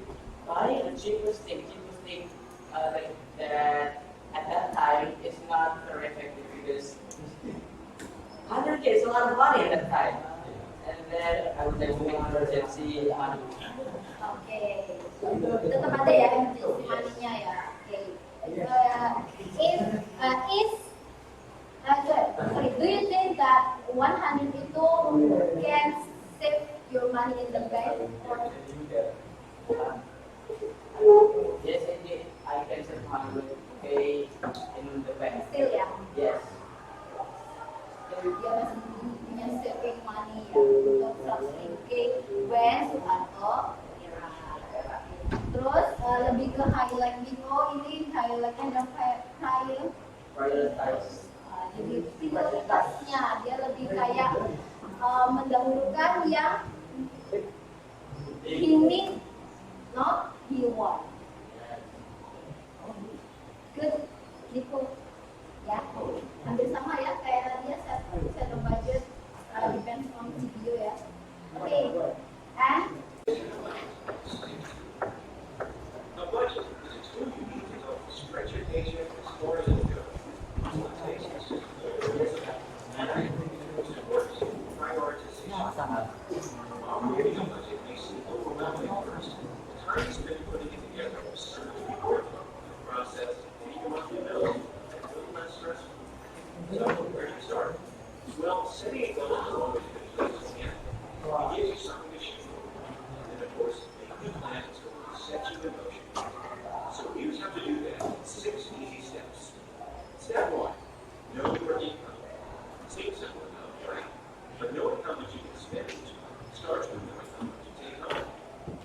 buy the cheapest thing like that at that time is not very effective because 100K is a lot of money at that time. And then I would like to make emergency money. Oke. Tetap ada ya emergency money-nya ya. Oke. Sorry, do you think that 100 itu can save your money in the bank? Yes, indeed. I can save 100K in the bank. Still ya? Yes. Dia masih punya saving money ya untuk 100K when Suharto era. Terus lebih ke highlight Nico, ini highlightnya dan Prioritize. jadi prioritasnya dia lebih kayak mendahulukan yang he need, not he want. Good, Nico. Ya, hampir sama ya kayak dia set a budget depends on video ya. Oke, and A budget is a tool you need to help stretch your paycheck as far as it goes. While creating a budget may seem overwhelming at first, the time you spend putting it together will certainly be worth it. The process, paying your monthly bills, and a little less stressful. So, where do you start? Well, setting a goal is always a good place to begin. It gives you something to shoot for. And then, of course, making a plan is going to set you in motion. So here's how to do that in 6 easy steps. Step 1, know your income. Seems simple enough, right? But knowing how much you can spend each month starts with knowing how much you take home.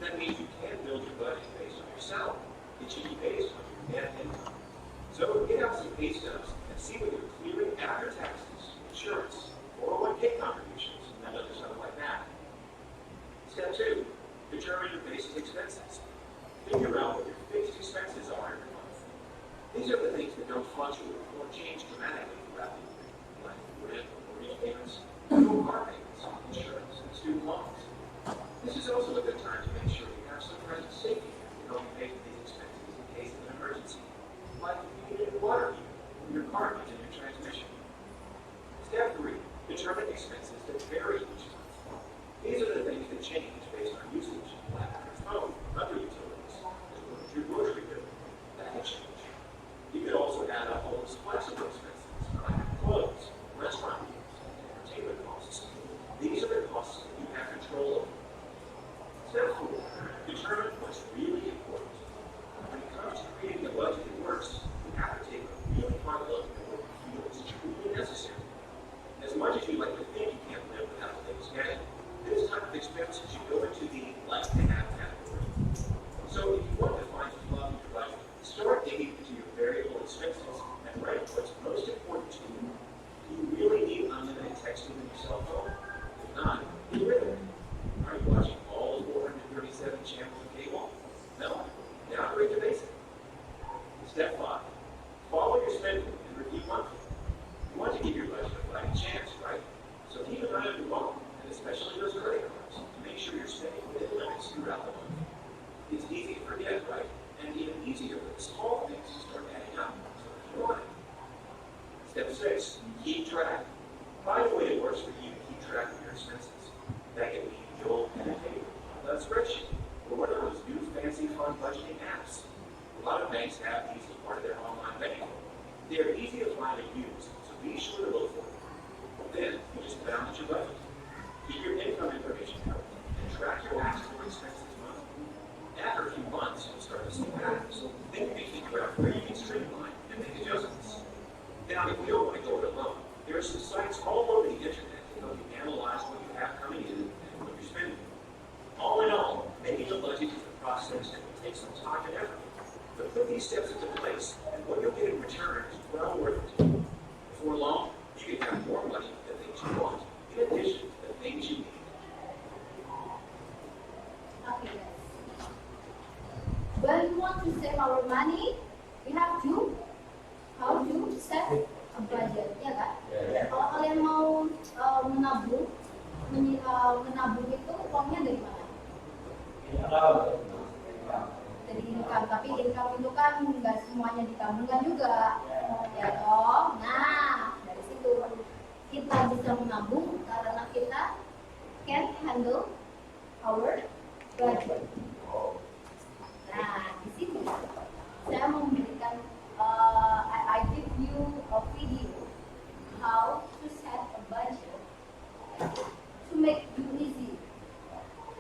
That means you can't build your budget based on your salary. It should be based on your net income. So get out some pay stubs and see what you're clearing after taxes, insurance, 401k contributions, and other stuff like that. Step 2, determine your basic expenses. Figure out what your fixed expenses are every month. These are the things that don't fluctuate or change dramatically throughout the year, like rent, mortgage payments, fuel car payments, insurance, and student loans. This is also a good time to make sure you have some present safety net to help you pay for these expenses in case of an emergency, like if you need a water heater, your car needs a new transmission. Step 3. Determine expenses that vary each month. These are the things that change based on usage, like your phone, other utilities, as well as your grocery bill. That can change. You could also add up all those flexible expenses, like clothes, restaurant meals, and entertainment costs. These are the costs that you have control over. Step 4. Determine what's really important. When it comes to creating a budget that works, you have to take a really hard look at what you feel is truly necessary. As much as you like to think you can't live without the latest gadget, this type of expenses should go into the like-to-have category. So if you want to find flaws in your budget, start digging into your variable expenses and write what's most important to you. Do you really need unlimited texting on your cell phone? If not, get rid of it. Are you watching all 437 channels of cable? No. Downgrade to basic. Step 5. Follow your spending and review monthly. You want to give your budget a fighting chance, right? So keep an eye on your wallet, and especially those credit cards, to make sure you're spending within limits throughout the month. It's easy to forget, right? And even easier when the small things start adding up. So keep on it. Step 6. Keep track. Find a way that works for you to keep track of your expenses. That can be your pen and paper, a spreadsheet, or one of those new fancy fun budgeting apps. A lot of banks have these as part of their online banking. They are easy to find and use, so be sure to look for them. Then, you just balance your budget. Keep your income information covered, and track your actual expenses monthly. After a few months, you'll start to see patterns, so then you can figure out where you can streamline and make adjustments. Now, if you don't want to go it alone, there are some sites all over the internet to help you analyze what you have coming in and what you're spending. All in all, making a budget is a process that will take some time and effort. But put these steps into place, and what you'll get in return is well worth it. Before long, you can have more money than things you want, in addition to the things you need. Okay, when we want to save our money, we have to how to set a budget, ya kan? Kalau kalian mau menabung, menabung itu uangnya dari mana? Dari income, tapi income itu kan nggak semuanya ditabungkan juga, ya toh. Nah, dari situ kita bisa menabung karena kita can handle our budget. Nah, di sini saya memberikan I give you a video how to set a budget to make you easy,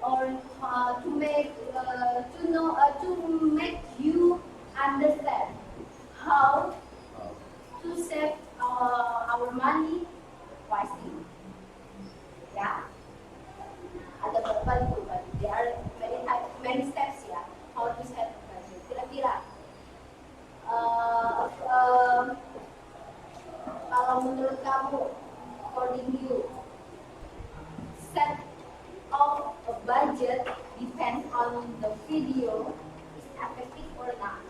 or to make you understand how to save our money wisely. Ya, ada berapa itu? There are many steps ya, how to set a budget. Kira-kira kalau menurut kamu, according you, set of a budget depends on the video is effective or not.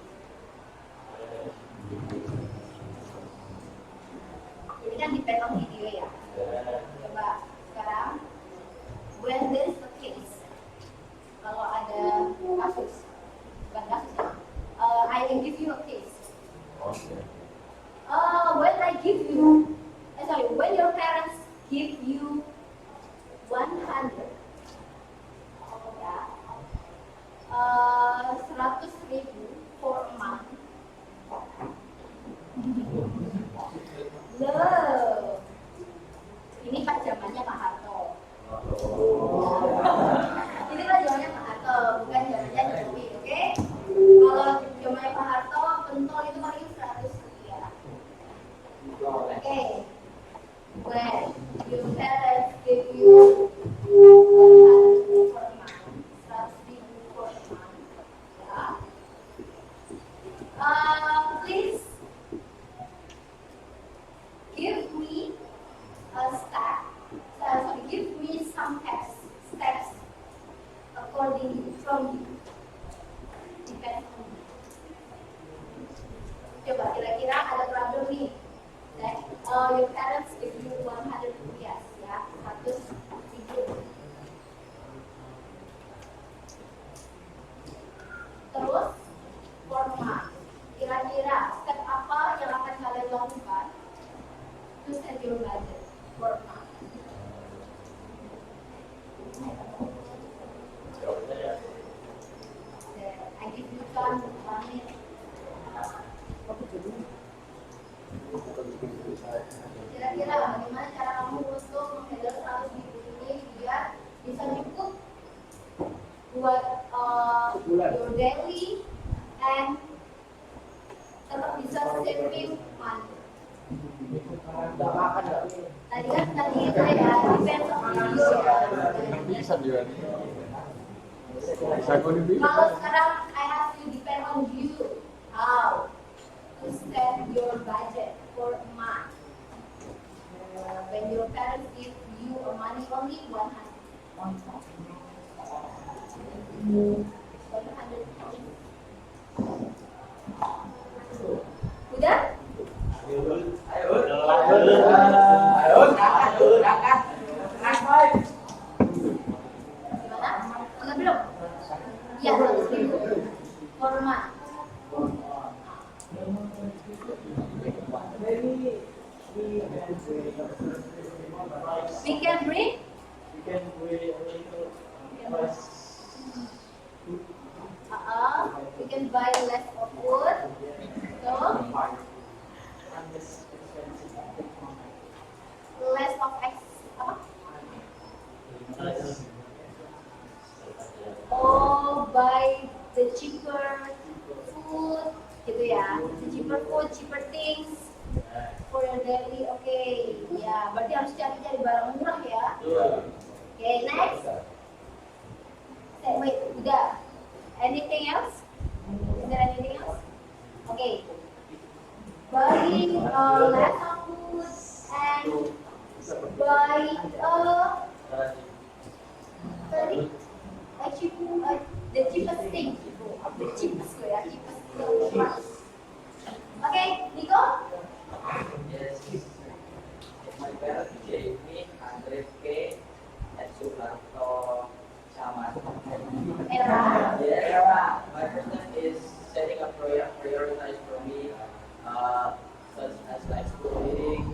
Ini kan depend on video ya. Coba sekarang, when there is a case, kalau ada kasus, bukan kasus ya, I will give you a case. When your parents give you 100, ya, 100.000 for a month. Loh, ini pas zamannya Pak Harto. Ini kan zamannya Pak Harto, bukan zamannya Jokowi, oke? Kalau zamannya Pak Harto, pentol itu paling 100 rupiah. Oke. When your parents give you 100 for a month, 100.000 for a month, ya. Please lakukan to set your budget for a month? I give you time, 1 minute. Kira-kira bagaimana cara kamu untuk menghandle 100 ribu ini biar bisa cukup buat your daily and tetap bisa saving money. Tadi itu ya depends on you ya. Kalau sekarang I have to depend on you how to set your budget for a month. When your parents give you a money only 100. Udah? Gimana? Udah belum? Ya, 100 ribu for a month. We can bring we can buy less of food. So less of apa? Oh, buy the cheaper food, gitu ya. The cheaper food, cheaper things for your daily. Oke, ya. Berarti harus cari-cari barang murah ya. Oke, next. Wait, udah. Anything else? Is there anything else? Okay. Buying less of food and buy the cheapest thing. The cheapest ya, cheapest thing. Okay, Nico? Yes. My parents gave me 100K at Suharto Sama. Era. Yeah, my first step is setting a prioritize for me, such as like school reading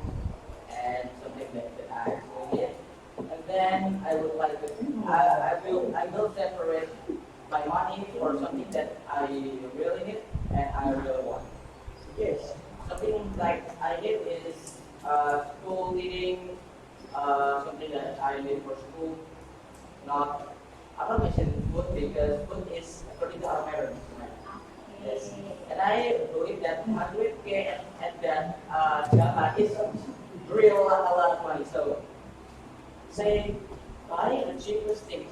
and something that I doing it. And then I would like to, I will separate my money for something that I really need and I really want. Yes. Something like I need is school reading, something that I need for school. Not, I'm not mentioning food because food is according to our parents. Yes. And I believe that 100K and that Java is real a lot of money. So say buy the cheapest thing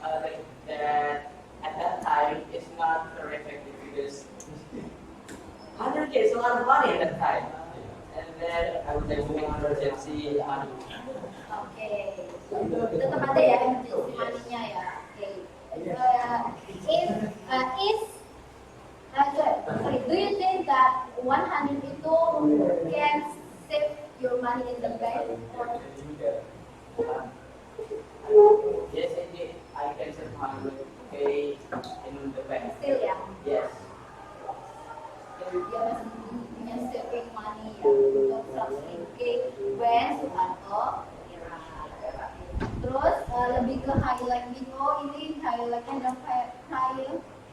that at that time is not very effective because 100K is a lot of money at that time. And then I would like to make emergency money. Okay. Tetap ada ya emergency money-nya ya. Okay. Do you think that 100 itu can save your money in the bank? Yes, indeed. I can save 100K in the bank. Still ya? Yes. Dia masih punya saving money ya untuk 100K when Suharto era. Terus lebih ke highlight gitu, ini highlightnya dan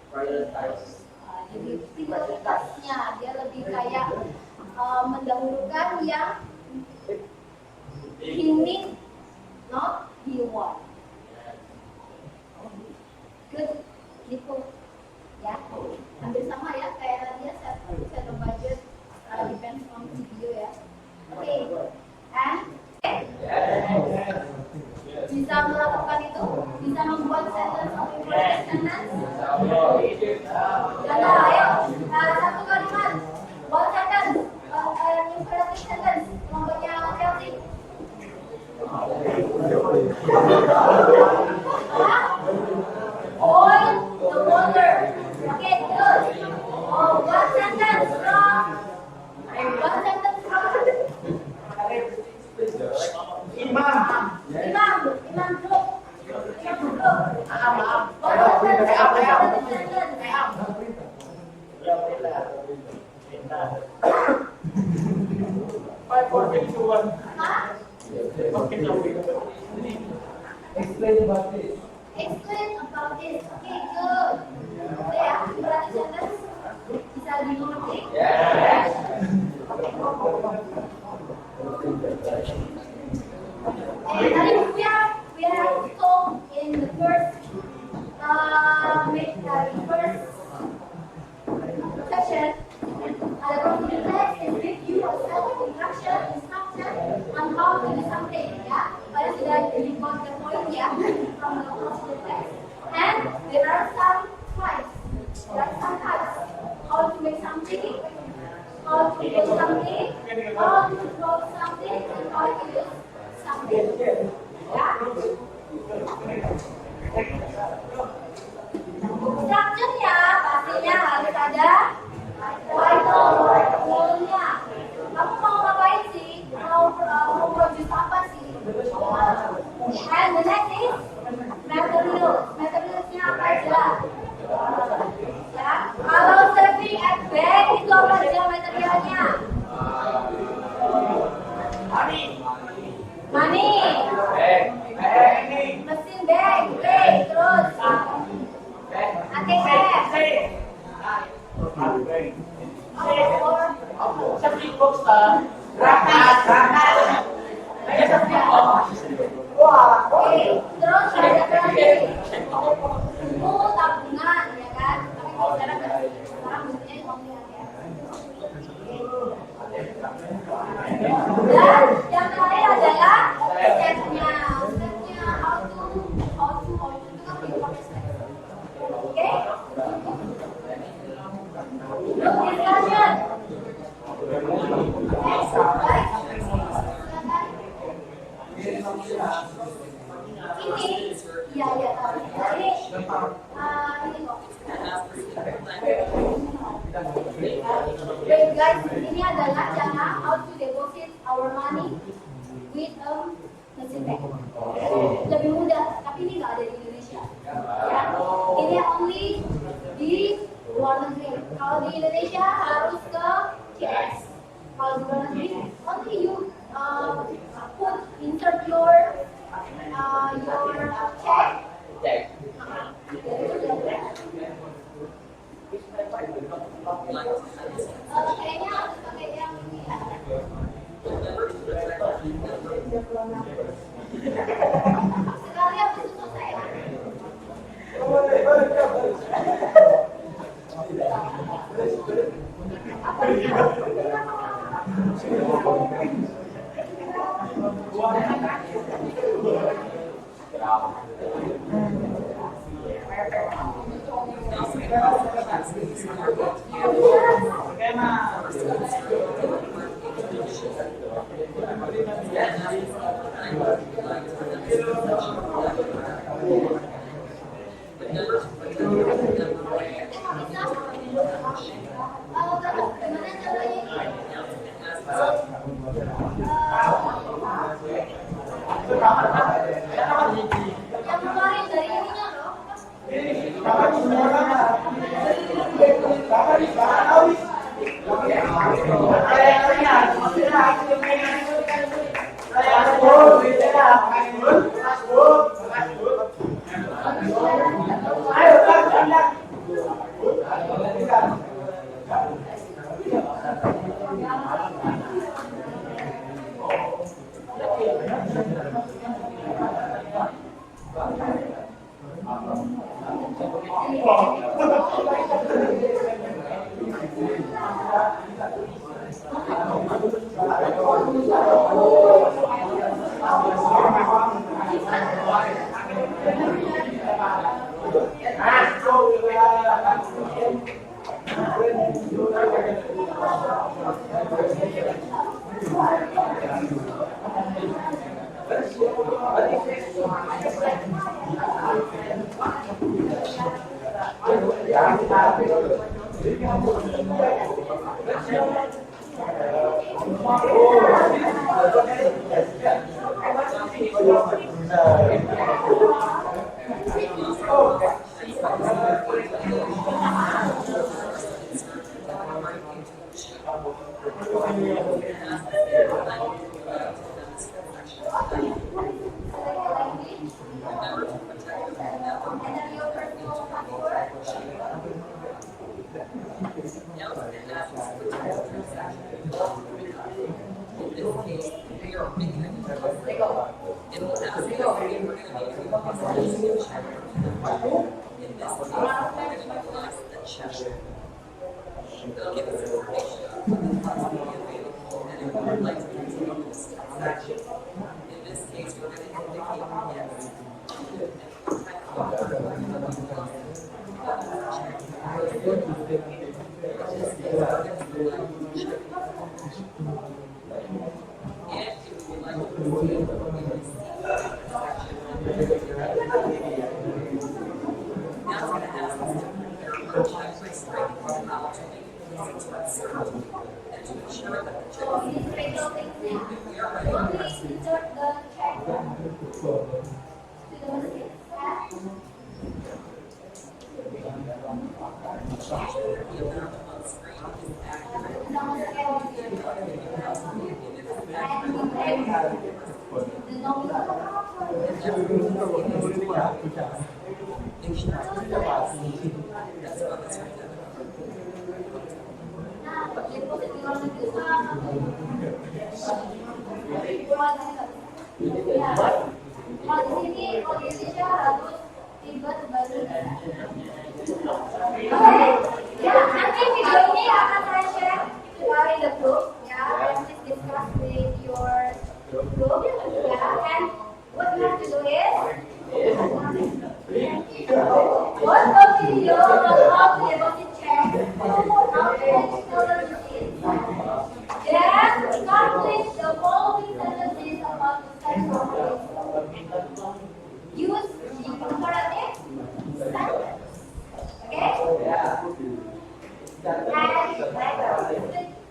Prioritize. jadi prioritasnya dia lebih kayak mendahulukan yang he need, not he want. Good, gitu ya. Hampir sama ya kayak dia set a budget, depends on video ya. Oke, and bisa melakukan itu, bisa membuat sentence of important sentence. Contoh, ayo, satu kalimat, one sentence, imperative sentence, kelompoknya Chelsea. Boil the water. Okay, good. Oh, one sentence from. Imam group. Hah? Explain about this. Explain about this. Okay, good. Udah ya, berarti sentence bisa dimengerti? And tadi we have talked in the first section. Ada proceeding text is give you a set of instruction on how to do something, ya. Pada sudah dibuat the point ya from the proceeding text. And there are some types. How to make something, how to do something, how to draw something, and how to use something. Ya. Structure-nya pastinya harus ada title, goal-nya. Kamu mau ngapain sih? Mau produce apa sih? And the next is materials. Materials-nya apa aja? Ya, kalau serving at bank itu apa aja materialnya? Money. Mesin bank, terus ATM. Safety box lah. Oke, terus ada lagi buku tabungan, ya kan? Tapi kalau sekarang bentuknya tabungan ya. Dan yang terakhir adalah stepnya how to itu kan pakai step. Oke? Group discussion. Next, right? Ini, iya tahu. Ini kok. Wait guys, ini adalah cara how to deposit our money with mesin bank. Lebih mudah, tapi ini nggak ada di Indonesia. Ya. Ini only di luar negeri. Kalau di Indonesia harus ke CIS. Kalau di luar negeri, only you insert your check. Kayaknya harus pakai yang ini ya. Sekali habis itu selesai ya. Yang kemarin dari ininya loh. So these critical things now. Only insert the check to the machine. Kalau di sini, kalau di Indonesia harus ribet baru. Ya, nanti video ini akan saya share in the group. Ya, and please discuss with your group. Ya, and what you have to do is watch the video on how to deposit check to how to register the machine. Then complete the following sentences about the sex of use the comparative sentence. Okay? And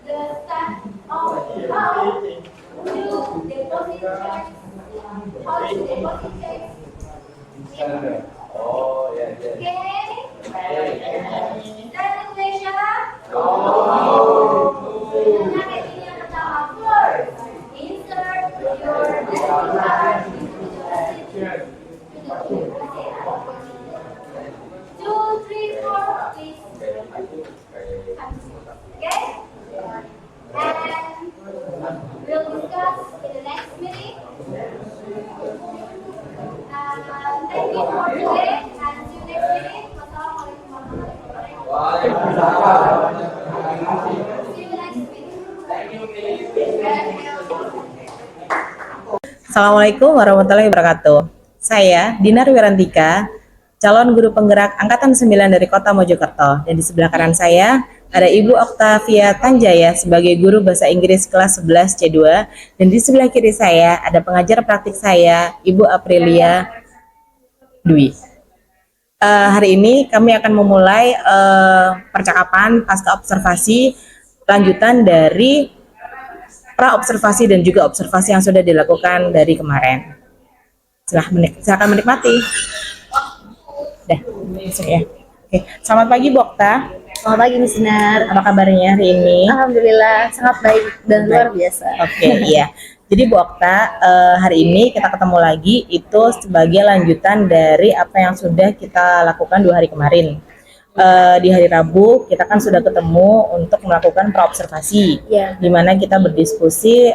the step of how to deposit checks. How to deposit checks. Oh, yeah, yeah. Okay? Dan Indonesia. Nah, ini yang pertama. First, insert your card into the message. 2, 3, 4, please. Okay? And we'll discuss in the next meeting. Thank you for today and see you next meeting. Wassalamualaikum warahmatullahi wabarakatuh. See you next meeting. Assalamualaikum warahmatullahi wabarakatuh. Saya Dinar Wirantika, calon guru penggerak Angkatan 9 dari Kota Mojokerto. Dan di sebelah kanan saya ada Ibu Oktavia Tanjaya sebagai guru bahasa Inggris kelas 11 C2. Dan di sebelah kiri saya ada pengajar praktik saya, Ibu Aprilia Dwi. Hari ini kami akan memulai percakapan pasca observasi lanjutan dari pra-observasi dan juga observasi yang sudah dilakukan dari kemarin. Silakan menikmati. Dah, masuk ya. Oke, selamat pagi Bu Okta. Selamat pagi Miss Dinar. Apa kabarnya hari ini? Alhamdulillah sangat baik dan luar biasa. Oke, iya. Jadi Bu Okta, hari ini kita ketemu lagi itu sebagai lanjutan dari apa yang sudah kita lakukan 2 hari kemarin. Di hari Rabu kita kan sudah ketemu untuk melakukan pra-observasi, di mana kita berdiskusi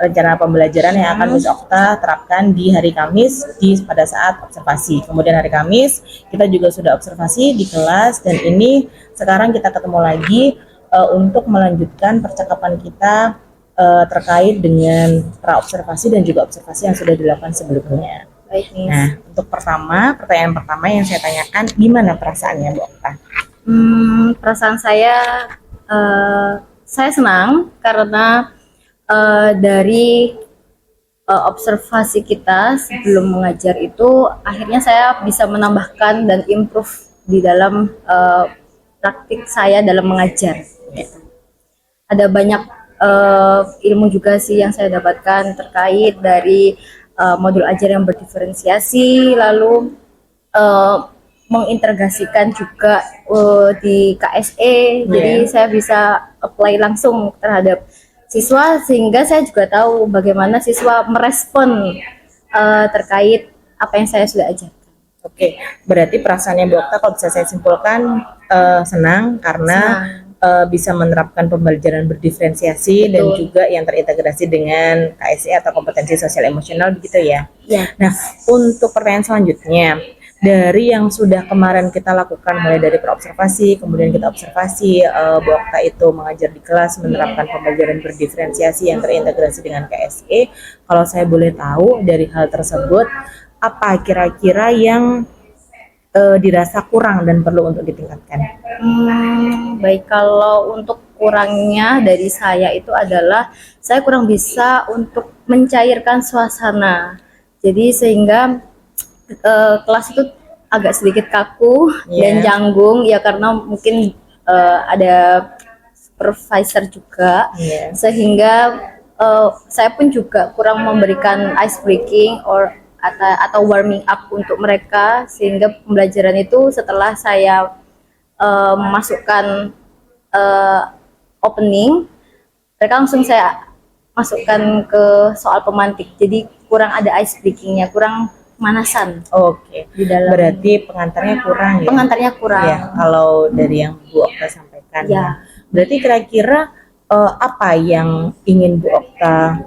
rencana pembelajaran yang akan Miss Okta terapkan di hari Kamis pada saat observasi. Kemudian hari Kamis kita juga sudah observasi di kelas, dan ini sekarang kita ketemu lagi untuk melanjutkan percakapan kita terkait dengan pra-observasi dan juga observasi yang sudah dilakukan sebelumnya. Baik, Miss. Nah, untuk pertanyaan pertama yang saya tanyakan, gimana perasaannya Bu Okta? Perasaan saya senang karena dari observasi kita sebelum mengajar itu akhirnya saya bisa menambahkan dan improve di dalam praktik saya dalam mengajar. Ada banyak ilmu juga sih yang saya dapatkan terkait dari modul ajar yang berdiferensiasi, lalu mengintegrasikan juga di KSE. Jadi saya bisa apply langsung terhadap siswa, sehingga saya juga tahu bagaimana siswa merespon terkait apa yang saya sudah ajarkan. Oke, berarti perasaannya Bu Okta kalau bisa saya simpulkan senang karena bisa menerapkan pembelajaran berdiferensiasi. Betul. Dan juga yang terintegrasi dengan KSE atau kompetensi sosial emosional begitu ya. Ya. Nah, untuk pertanyaan selanjutnya, dari yang sudah kemarin kita lakukan mulai dari perobservasi, kemudian kita observasi Bu Okta itu mengajar di kelas menerapkan pembelajaran berdiferensiasi yang terintegrasi dengan KSE. Kalau saya boleh tahu dari hal tersebut, apa kira-kira yang dirasa kurang dan perlu untuk ditingkatkan? Baik, kalau untuk kurangnya dari saya itu adalah saya kurang bisa untuk mencairkan suasana. Jadi sehingga kelas itu agak sedikit kaku dan canggung ya, karena mungkin ada supervisor juga, sehingga saya pun juga kurang memberikan ice breaking atau warming up untuk mereka, sehingga pembelajaran itu setelah saya memasukkan opening, mereka langsung saya masukkan ke soal pemantik, jadi kurang ada ice breakingnya, kurang pemanasan. Oke. Di dalam. Berarti pengantarnya kurang ya? Pengantarnya kurang. Ya, kalau dari yang Bu Okta sampaikan. Ya. Berarti kira-kira apa yang ingin Bu Okta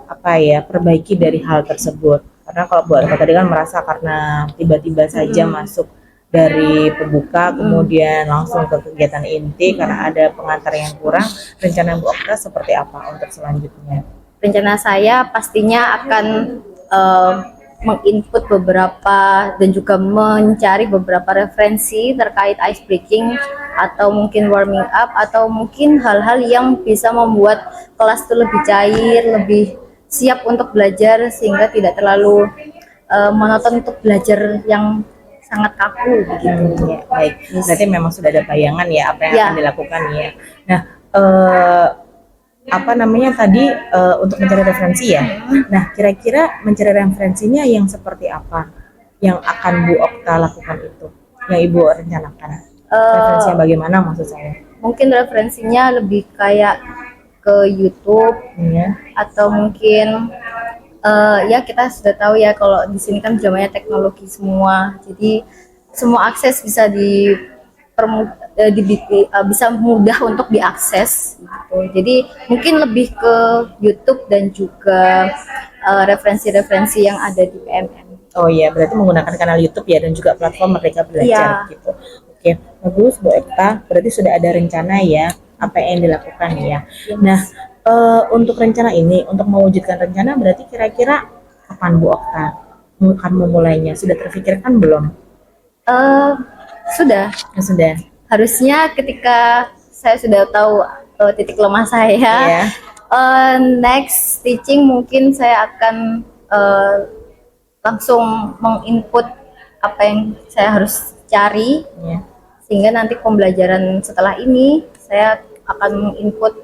perbaiki dari hal tersebut? Karena kalau Bu Okta tadi kan merasa karena tiba-tiba saja masuk dari pembuka kemudian langsung ke kegiatan inti karena ada pengantar yang kurang. Rencana Bu Okta seperti apa untuk selanjutnya? Rencana saya pastinya akan menginput beberapa dan juga mencari beberapa referensi terkait ice breaking atau mungkin warming up atau mungkin hal-hal yang bisa membuat kelas itu lebih cair, lebih siap untuk belajar sehingga tidak terlalu monoton untuk belajar yang sangat kaku begitu. Ya, baik. Berarti memang sudah ada bayangan ya apa yang akan dilakukan ya. Nah, untuk mencari referensi ya. Nah, kira-kira mencari referensinya yang seperti apa yang akan Bu Okta lakukan itu? Yang Ibu rencanakan? Referensinya bagaimana maksud saya? Mungkin referensinya lebih kayak ke YouTube atau mungkin ya kita sudah tahu ya kalau di sini kan zamannya teknologi semua. Jadi semua akses bisa bisa mudah untuk diakses gitu. Jadi mungkin lebih ke YouTube dan juga referensi-referensi yang ada di PMM. Oh iya, berarti menggunakan kanal YouTube ya dan juga platform Merdeka Belajar gitu. Oke, bagus Bu Okta. Berarti sudah ada rencana ya apa yang dilakukan ya. Nah, untuk rencana ini, untuk mewujudkan rencana berarti kira-kira kapan Bu Okta akan memulainya? Sudah terfikirkan belum? Sudah. Harusnya ketika saya sudah tahu titik lemah saya, next teaching mungkin saya akan langsung menginput apa yang saya harus cari, sehingga nanti pembelajaran setelah ini saya akan menginput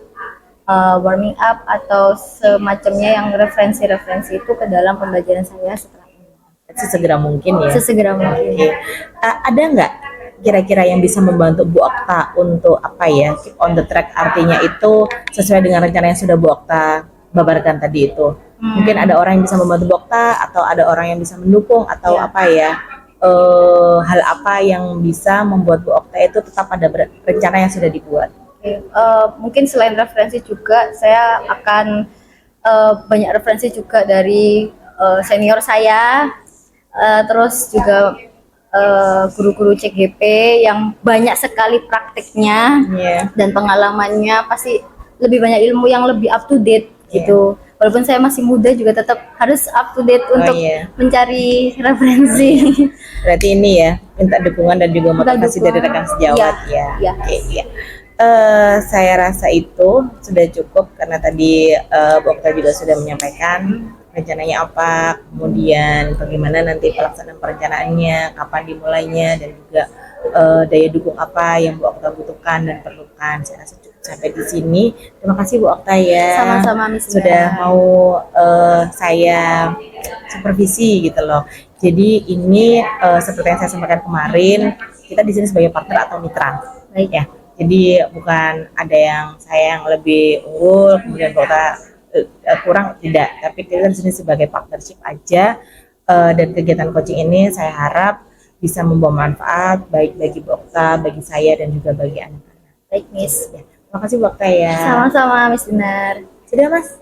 warming up atau semacamnya yang referensi-referensi itu ke dalam pembelajaran saya setelah ini. Sesegera mungkin ya? Sesegera mungkin. Ada nggak kira-kira yang bisa membantu Bu Okta untuk keep on the track, artinya itu sesuai dengan rencana yang sudah Bu Okta babarkan tadi itu? Mungkin ada orang yang bisa membantu Bu Okta atau ada orang yang bisa mendukung atau hal apa yang bisa membuat Bu Okta itu tetap pada rencana yang sudah dibuat? Mungkin selain referensi juga saya akan banyak referensi juga dari senior saya, terus juga guru-guru CGP yang banyak sekali prakteknya dan pengalamannya, pasti lebih banyak ilmu yang lebih up to date gitu. Walaupun saya masih muda juga tetap harus up to date untuk mencari referensi. Berarti ini ya minta dukungan dan juga motivasi dari rekan sejawat ya. Oke. Saya rasa itu sudah cukup karena tadi Bu Okta juga sudah menyampaikan rencananya apa, kemudian bagaimana nanti pelaksanaan perencanaannya, kapan dimulainya, dan juga daya dukung apa yang Bu Okta butuhkan dan perlukan. Saya rasa cukup sampai di sini. Terima kasih Bu Okta ya. Sama-sama Miss sudah mau saya supervisi gitu loh. Jadi ini seperti yang saya sampaikan kemarin, kita di sini sebagai partner atau mitra. Baik ya. Jadi bukan ada yang saya yang lebih unggul, kemudian Bokta kurang, tidak. Tapi kita di sini sebagai partnership aja. Dan kegiatan coaching ini saya harap bisa membawa manfaat baik bagi Bokta, bagi saya dan juga bagi anak-anak. Baik, Miss. Ya, terima kasih Bokta ya. Sama-sama, Miss Dinar. Sudah Mas?